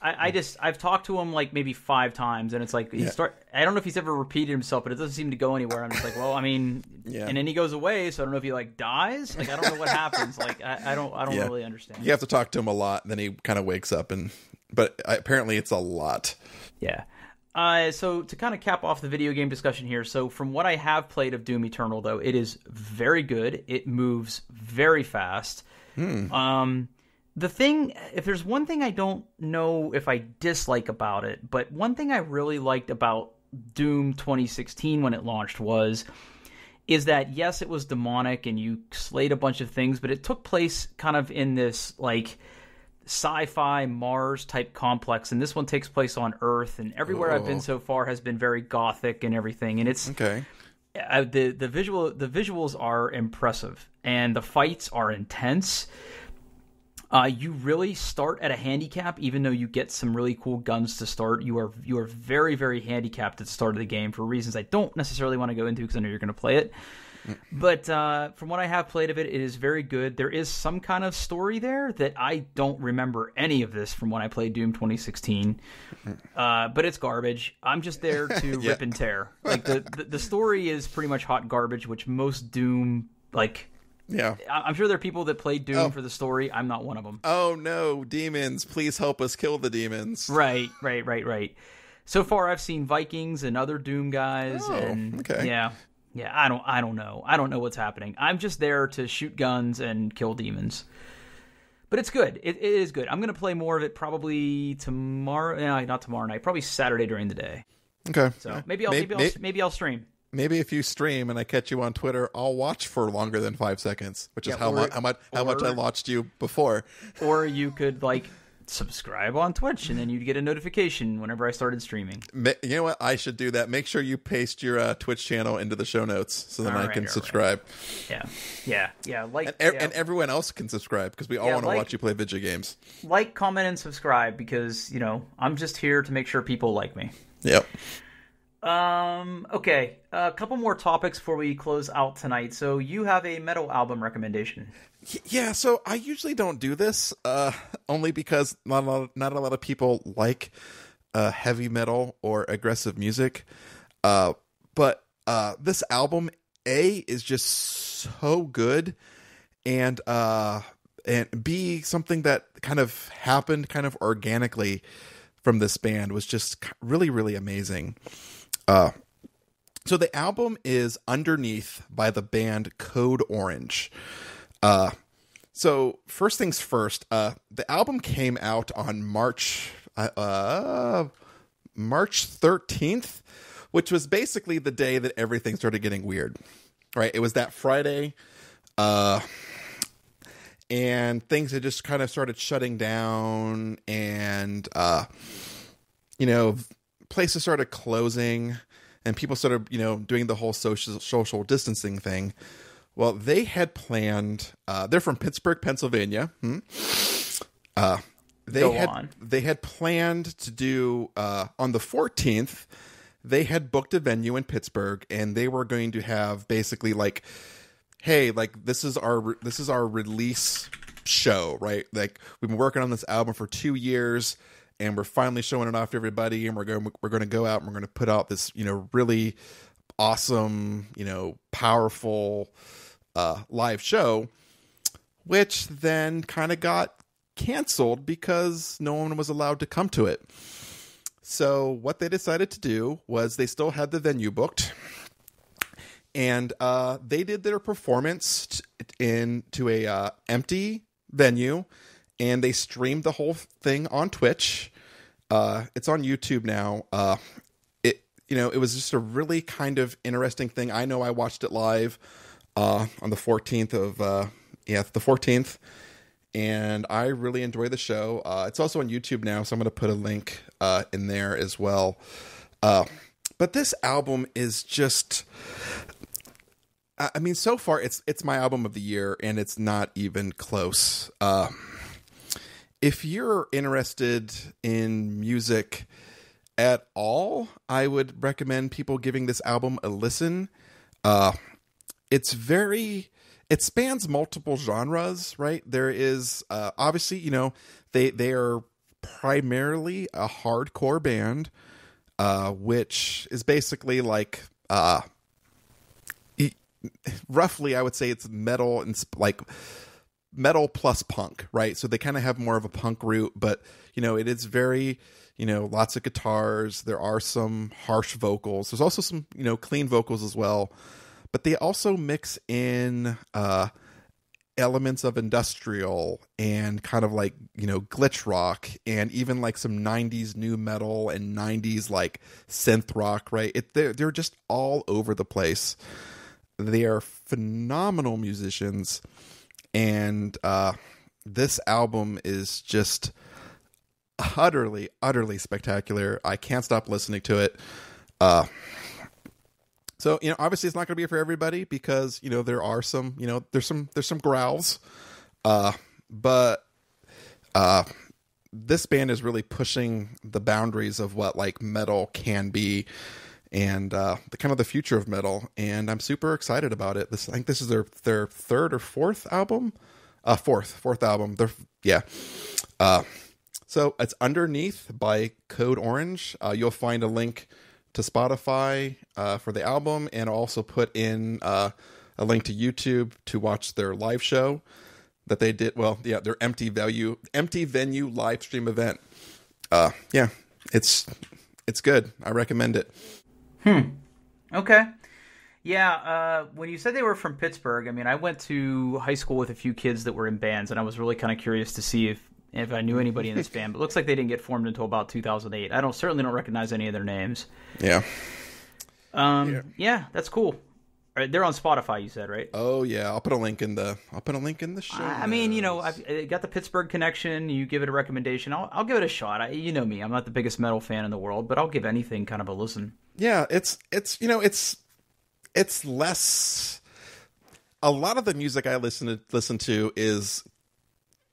I've talked to him like maybe 5 times, and it's like I don't know if he's ever repeated himself, but it doesn't seem to go anywhere. I'm just like, well, I mean, and then he goes away, so I don't know if he like dies. Like I don't know what happens. Like I don't really understand. You have to talk to him a lot, and then he kind of wakes up, but apparently it's a lot. Yeah. So to kind of cap off the video game discussion here, so from what I have played of Doom Eternal, though, it is very good. It moves very fast. The thing, if there's one thing I don't know if I dislike about it, but one thing I really liked about Doom 2016 when it launched is that, yes, it was demonic and you slayed a bunch of things, but it took place kind of in this, like, sci-fi Mars type complex, and this one takes place on Earth, and everywhere I've been so far has been very gothic and everything, and it's okay. The visuals are impressive and the fights are intense. You really start at a handicap, even though you get some really cool guns to start. You are very, very handicapped at the start of the game for reasons I don't necessarily want to go into because I know you're going to play it. But from what I have played of it, it is very good. There is some kind of story there that I don't remember any of this from when I played Doom 2016. But it's garbage. I'm just there to rip and tear. Like the story is pretty much hot garbage, which most Doom like. Yeah, I'm sure there are people that play Doom for the story. I'm not one of them. Oh no, demons! Please help us kill the demons. Right. So far, I've seen Vikings and other Doom guys, and okay. yeah. I don't know. I don't know what's happening. I'm just there to shoot guns and kill demons. But it's good. It is good. I'm going to play more of it probably tomorrow. No, not tomorrow night. Probably Saturday during the day. Okay. So maybe I'll stream. Maybe if you stream and I catch you on Twitter, I'll watch for longer than 5 seconds, which is how much I watched you before. Or you could subscribe on Twitch, and then you'd get a notification whenever I started streaming. You know what? I should do that. Make sure you paste your Twitch channel into the show notes so then I can subscribe. Right. Yeah. And everyone else can subscribe because we all want to watch you play video games. Like, comment, and subscribe because, I'm just here to make sure people like me. Yep. Okay. A couple more topics before we close out tonight. So you have a metal album recommendation. Yeah, so I usually don't do this, only because not a lot of people like heavy metal or aggressive music. But this album, is just so good, and B, something that kind of happened kind of organically from this band was just really, really amazing. So the album is Underneath by the band Code Orange. So first things first, the album came out on March 13th, which was basically the day that everything started getting weird, right? It was that Friday, and things had just kind of started shutting down, and, places started closing, and people started, doing the whole social distancing thing. Well, they had planned. They're from Pittsburgh, Pennsylvania. They had planned to do on the 14th. They had booked a venue in Pittsburgh, and they were going to have basically hey, this is our release show, right? Like, we've been working on this album for 2 years, and we're finally showing it off to everybody, and we're going to go out and we're going to put out this really awesome, powerful live show, which then kind of got canceled because no one was allowed to come to it. So what they decided to do was they still had the venue booked, and they did their performance into a empty venue, and they streamed the whole thing on Twitch. It's on YouTube now. It was just a really kind of interesting thing. I know I watched it live on the 14th of the 14th, and I really enjoy the show. It's also on YouTube now, so I'm going to put a link in there as well. But this album is just, so far it's my album of the year, and it's not even close. If you're interested in music at all, I would recommend people giving this album a listen. It spans multiple genres, right? There is, obviously, they are primarily a hardcore band, which is basically roughly, I would say it's metal and metal plus punk, right? So they kind of have more of a punk root, but it is very, lots of guitars. There are some harsh vocals. There's also some, clean vocals as well. But they also mix in elements of industrial and kind of glitch rock, and even some 90s new metal and 90s synth rock, right? They're just all over the place. They are phenomenal musicians, and this album is just utterly spectacular. I can't stop listening to it. So, obviously it's not going to be for everybody because, there are some, there's some growls. But this band is really pushing the boundaries of what like metal can be, and the kind of the future of metal. And I'm super excited about it. I think this is their third or fourth album. Fourth album. So it's Underneath by Code Orange. You'll find a link to Spotify for the album, and I'll also put in a link to YouTube to watch their live show that they did. Well, yeah, their empty venue live stream event. Yeah, it's good. I recommend it. Okay. Yeah, when you said they were from Pittsburgh, I mean, I went to high school with a few kids that were in bands, and I was really kind of curious to see if I knew anybody in this band. But it looks like they didn't get formed until about 2008. I certainly don't recognize any of their names. Yeah. Yeah, that's cool. All right, they're on Spotify, you said, right? Oh yeah, I'll put a link in the show. I mean, you know, I've got the Pittsburgh connection. You give it a recommendation, I'll give it a shot. You know me, I'm not the biggest metal fan in the world, but I'll give anything kind of a listen. Yeah, it's less. A lot of the music I listen to is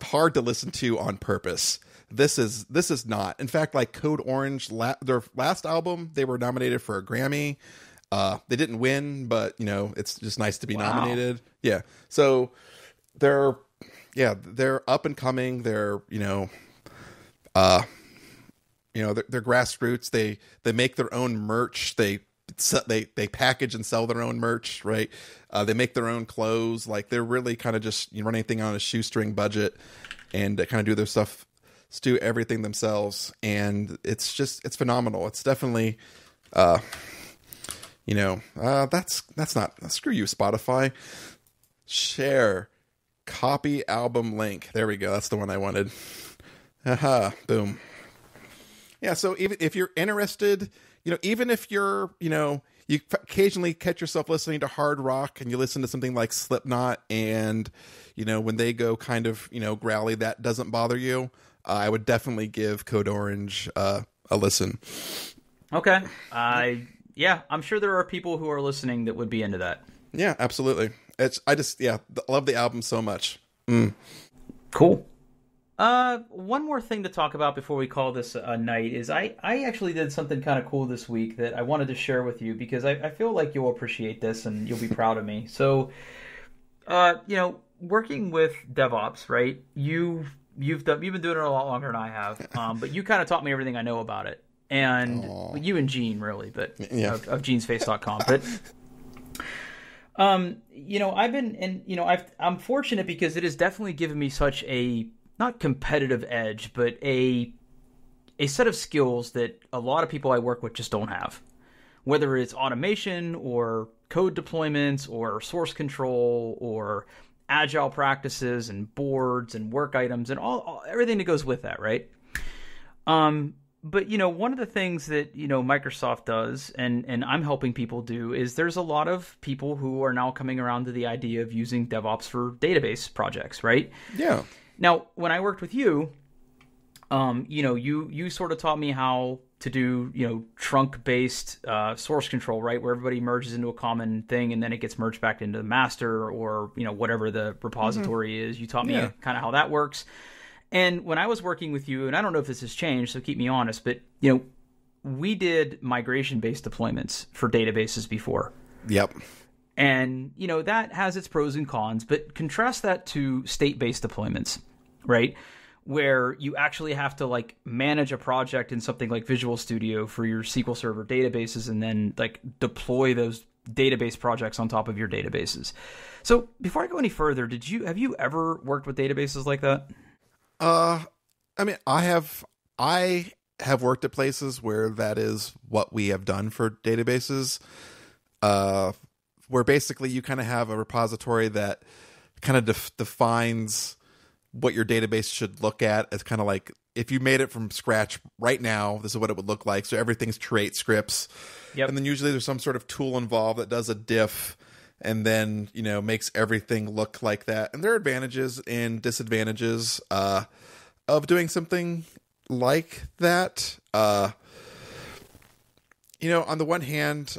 hard to listen to on purpose. This is not. In fact, like Code Orange, their last album, they were nominated for a Grammy. They didn't win, but you know, it's just nice to be nominated. Yeah. So they're up and coming. They're they're grassroots. They make their own merch. They package and sell their own merch, right? They make their own clothes. Like they're really kind of just run anything on a shoestring budget and kind of do their stuff, do everything themselves. And it's phenomenal. It's definitely, that's not, screw you, Spotify. Share, copy album link. There we go. That's the one I wanted. Haha, boom. Yeah. So even if you're interested, even if you're, you occasionally catch yourself listening to hard rock and you listen to something like Slipknot and, when they go kind of, growly, that doesn't bother you. I would definitely give Code Orange a listen. Okay. I'm sure there are people who are listening that would be into that. Yeah, absolutely. I love the album so much. Cool. One more thing to talk about before we call this a night is I actually did something kind of cool this week that I wanted to share with you because I feel like you'll appreciate this and you'll be proud of me. So, working with DevOps, right? You've been doing it a lot longer than I have, but you kind of taught me everything I know about it. And you and Gene, really, but of genesface.com. But I'm fortunate because it has definitely given me such a not competitive edge, but a set of skills that a lot of people I work with just don't have. Whether it's automation or code deployments or source control or agile practices and boards and work items and everything that goes with that, right? But, one of the things that, Microsoft does and I'm helping people do is there's a lot of people who are now coming around to the idea of using DevOps for database projects, right? Yeah. Now, when I worked with you, you sort of taught me how to do, trunk-based source control, right? Where everybody merges into a common thing and then it gets merged back into the master or, whatever the repository is. You taught me kind of how that works. And when I was working with you, and I don't know if this has changed, so keep me honest, but, we did migration-based deployments for databases before. Yep. And, that has its pros and cons, but contrast that to state-based deployments, right? Where you actually have to manage a project in something like Visual Studio for your SQL Server databases and then deploy those database projects on top of your databases. So before I go any further, have you ever worked with databases like that? I mean, I have worked at places where that is what we have done for databases, where basically you kind of have a repository that kind of defines what your database should look at. It's kind of like if you made it from scratch right now, this is what it would look like. So everything's create scripts. Yep. And then usually there's some sort of tool involved that does a diff and then, makes everything look like that. And there are advantages and disadvantages of doing something like that. On the one hand,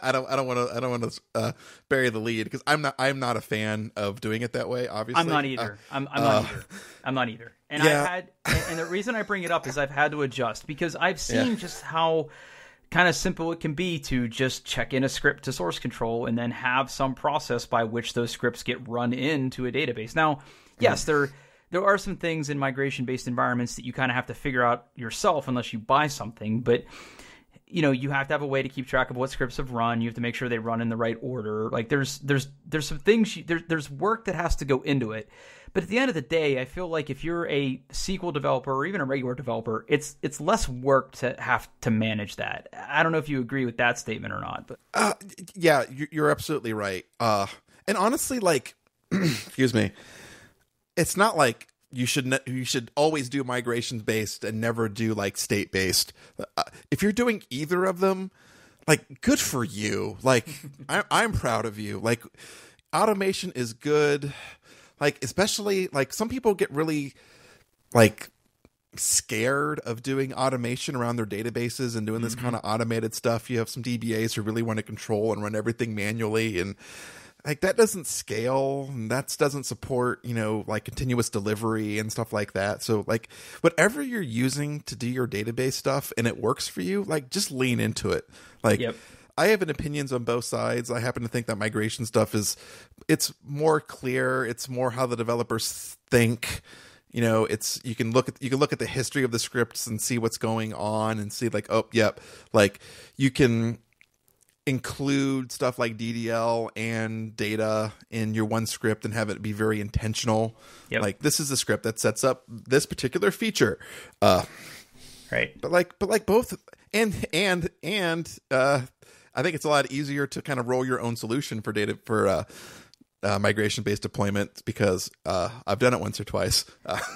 I don't want to bury the lead because I'm not a fan of doing it that way. Obviously, I'm not either. I'm not either. I'm not either. And yeah. and the reason I bring it up is I've had to adjust because I've seen just how kind of simple it can be to just check in a script to source control and then have some process by which those scripts get run into a database. Now, yes, there are some things in migration-based environments that you kind of have to figure out yourself unless you buy something, but you have to have a way to keep track of what scripts have run. You have to make sure they run in the right order. Like there's some things, there's work that has to go into it. But at the end of the day, I feel like if you're a SQL developer or even a regular developer, it's less work to have to manage that. I don't know if you agree with that statement or not, but yeah, you're absolutely right. And honestly, like, excuse me, it's not like you should always do migrations based and never do like state based. If you're doing either of them, like, good for you. Like, I'm proud of you. Like, automation is good. Like, especially like some people get really like scared of doing automation around their databases and doing this kind of automated stuff. You have some DBAs who really want to control and run everything manually, and like that doesn't scale, and that doesn't support, like continuous delivery and stuff like that. So like whatever you're using to do your database stuff and it works for you, like just lean into it. Like, yep. I have opinions on both sides. I happen to think that migration stuff it's more clear. It's more how the developers think. You can look at the history of the scripts and see what's going on and see like, oh, yep. Like you can include stuff like DDL and data in your one script and have it be very intentional. Yep. Like this is a script that sets up this particular feature. Right. But like both and I think it's a lot easier to kind of roll your own solution for migration based deployment because I've done it once or twice.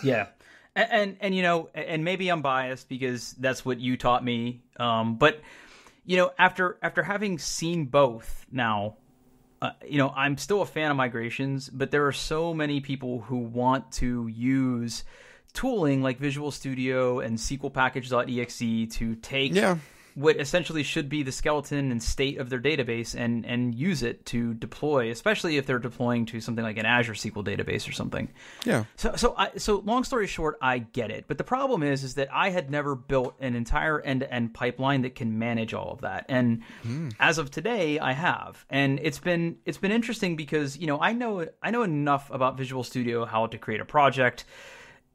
Yeah. And and maybe I'm biased because that's what you taught me. But after having seen both now, I'm still a fan of migrations, but there are so many people who want to use tooling like Visual Studio and SQL package.exe to take what essentially should be the skeleton and state of their database and use it to deploy, especially if they're deploying to something like an Azure SQL database or something. Yeah. So long story short, I get it. But the problem is that I had never built an entire end-to-end pipeline that can manage all of that. And as of today, I have. And it's been interesting because, I know enough about Visual Studio, how to create a project.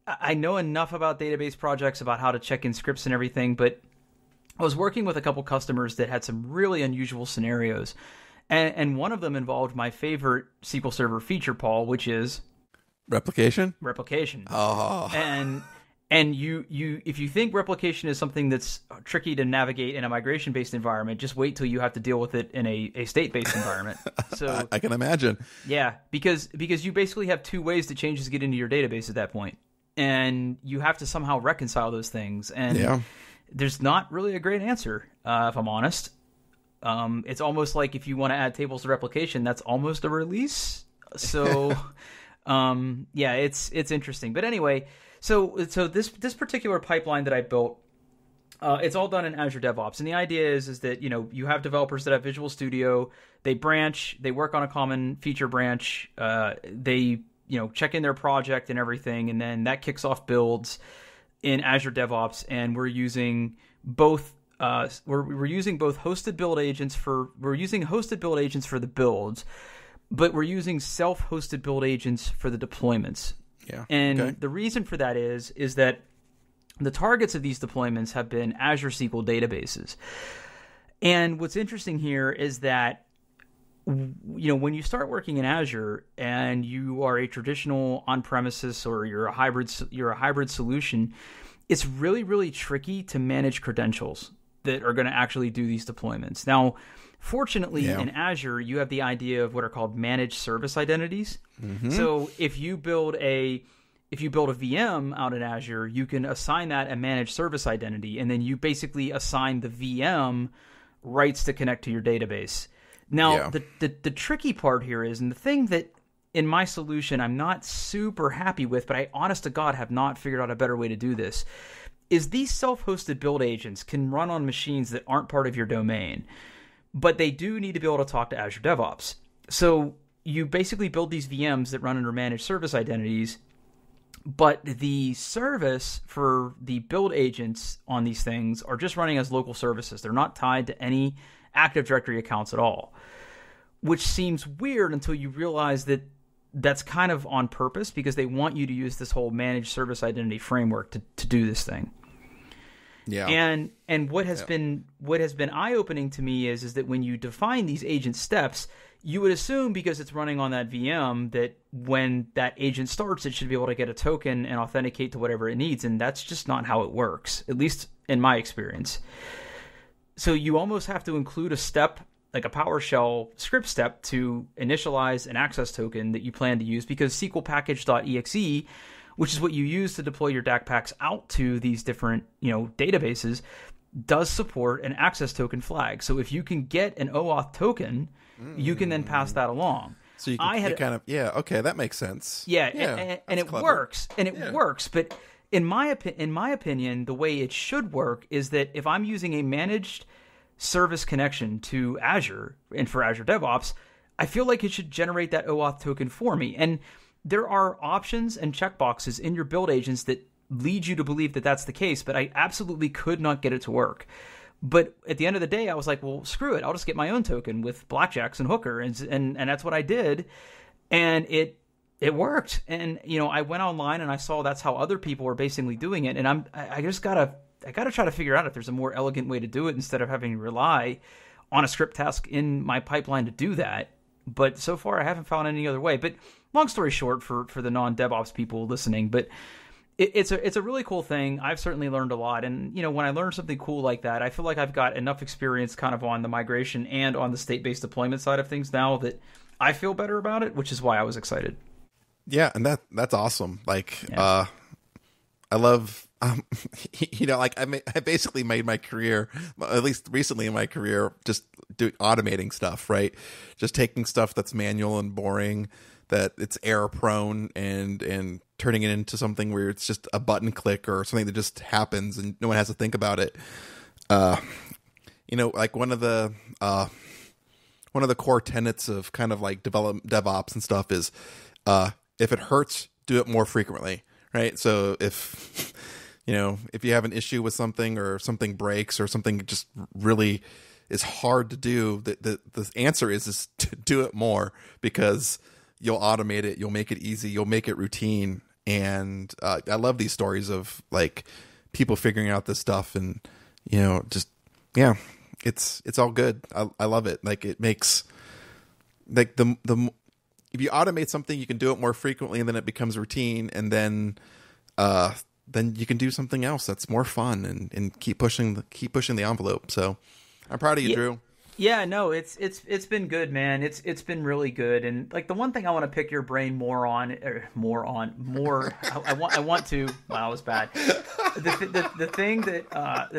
I know enough about database projects, about how to check in scripts and everything, but I was working with a couple customers that had some really unusual scenarios, and one of them involved my favorite SQL Server feature, Paul, which is replication. Oh, and you if you think replication is something that's tricky to navigate in a migration-based environment, just wait till you have to deal with it in a state-based environment. So I can imagine. Yeah, because you basically have two ways that changes get into your database at that point, and you have to somehow reconcile those things. And there's not really a great answer, if I'm honest. It's almost like if you want to add tables to replication, that's almost a release. So, it's interesting. But anyway, so this particular pipeline that I built, it's all done in Azure DevOps, and the idea is that you have developers that have Visual Studio, they branch, they work on a common feature branch, they check in their project and everything, and then that kicks off builds in Azure DevOps, and we're using both hosted build agents for the builds, but we're using self-hosted build agents for the deployments. Yeah. And the reason for that is that the targets of these deployments have been Azure SQL databases. And what's interesting here is that when you start working in Azure and you are a traditional on-premises or you're a hybrid solution, it's really, really tricky to manage credentials that are going to actually do these deployments. Now, fortunately, in Azure, you have the idea of what are called managed service identities. Mm-hmm. So if you build a VM out in Azure, you can assign that a managed service identity, and then you basically assign the VM rights to connect to your database. Now, the tricky part here is, and the thing that in my solution I'm not super happy with, but I honest to God have not figured out a better way to do this, is these self-hosted build agents can run on machines that aren't part of your domain. but they do need to be able to talk to Azure DevOps. So you basically build these VMs that run under managed service identities, but the service for the build agents on these things are just running as local services. They're not tied to any Active Directory accounts at all, which seems weird until you realize that that's kind of on purpose because they want you to use this whole managed service identity framework to do this thing. Yeah. And what has been eye-opening to me is that when you define these agent steps, you would assume because it's running on that VM that when that agent starts, it should be able to get a token and authenticate to whatever it needs. And that's just not how it works, at least in my experience. So you almost have to include a step, like a PowerShell script step, to initialize an access token that you plan to use, because SQL package.exe, which is what you use to deploy your DAC packs out to these different, databases, does support an access token flag. So if you can get an OAuth token, you can then pass that along. So you can okay, that makes sense. Yeah, and it clever. works, and it works. But in my opinion, the way it should work is that if I'm using a managed service connection to Azure and for Azure DevOps, I feel like it should generate that OAuth token for me. And there are options and checkboxes in your build agents that lead you to believe that that's the case, but I absolutely could not get it to work. But at the end of the day, I was like, well, screw it. I'll just get my own token with blackjacks and hooker. And that's what I did. And it worked. And, I went online and I saw that's how other people were basically doing it. And I gotta try to figure out if there's a more elegant way to do it instead of having to rely on a script task in my pipeline to do that. But so far I haven't found any other way. But long story short, for the non-DevOps people listening, but it's a really cool thing. I've certainly learned a lot. And, when I learn something cool like that, I feel like I've got enough experience kind of on the migration and on the state-based deployment side of things now that I feel better about it, which is why I was excited. Yeah, and that's awesome. I love, I basically made my career, at least recently in my career, just automating stuff, right? Just taking stuff that's manual and boring, that it's error prone, and turning it into something where it's just a button click or something that just happens and no one has to think about it. Like one of the core tenets of kind of like DevOps and stuff is, if it hurts, do it more frequently, right? So if you have an issue with something or something breaks or something just really is hard to do, the answer is to do it more, because you'll automate it, you'll make it easy, you'll make it routine. And I love these stories of like people figuring out this stuff, and it's all good. I love it. Like it makes like the if you automate something, you can do it more frequently, and then it becomes routine, and then you can do something else that's more fun and keep pushing the envelope. So I'm proud of you, Drew. Yeah, no, it's been good, man. It's been really good. And like the one thing I want to pick your brain more on. I want to. Wow, that was bad. The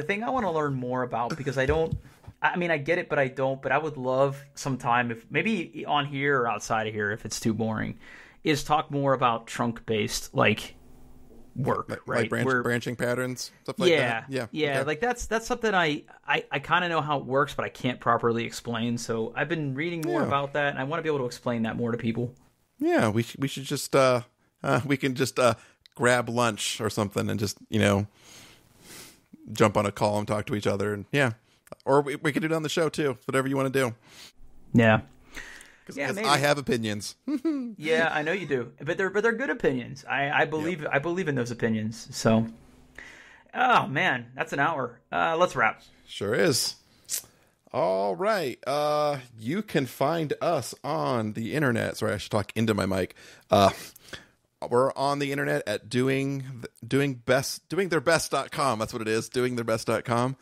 thing I want to learn more about, because I get it, but I don't. But I would love sometime, if maybe on here or outside of here, if it's too boring, is talk more about trunk-based work, right? Like branching patterns, stuff like that. Yeah. Okay. Like that's something I kind of know how it works, but I can't properly explain. So I've been reading more about that, and I want to be able to explain that more to people. Yeah, we should just we can just grab lunch or something and just jump on a call and talk to each other, and or we could do it on the show too. Whatever you want to do. Yeah. Because I have opinions. Yeah, I know you do, but they're good opinions. I believe in those opinions. So, oh man, that's an hour. Let's wrap. Sure is. All right. You can find us on the internet. Sorry, I should talk into my mic. We're on the internet at doingtheirbest.com. That's what it is. Doingtheirbest.com.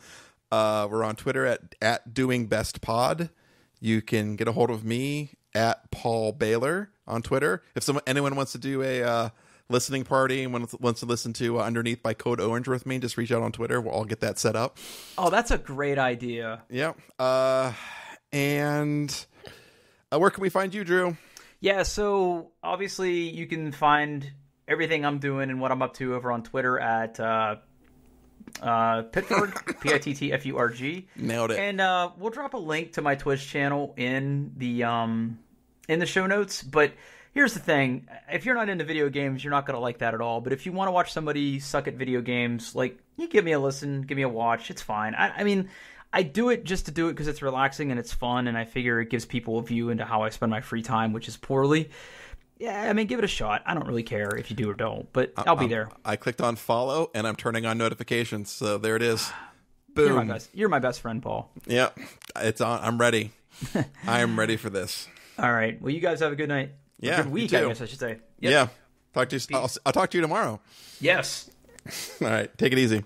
We're on Twitter at doingbestpod. You can get a hold of me at Paul Baylor on Twitter. If anyone wants to do a listening party and wants to listen to Underneath by Code Orange with me, just reach out on Twitter. We'll all get that set up. Oh, that's a great idea. Yeah. And where can we find you, Drew? Yeah, so obviously you can find everything I'm doing and what I'm up to over on Twitter at Pittsburgh, Pittfurg. Nailed it. And we'll drop a link to my Twitch channel in the show notes. But here's the thing: if you're not into video games, you're not gonna like that at all. But if you want to watch somebody suck at video games, like, you give me a listen, give me a watch. It's fine. I mean, I do it just to do it because it's relaxing and it's fun, and I figure it gives people a view into how I spend my free time, which is poorly. Yeah, I mean, give it a shot. I don't really care if you do or don't, but I'll be there. I clicked on follow, and I'm turning on notifications, so there it is. Boom. You're my best friend, Paul. Yeah, it's on. I'm ready. I am ready for this. All right. Well, you guys have a good night. Yeah, good week, you I too. guess I should say. Yeah. Yep. Talk to you. I'll talk to you tomorrow. Yes. All right. Take it easy.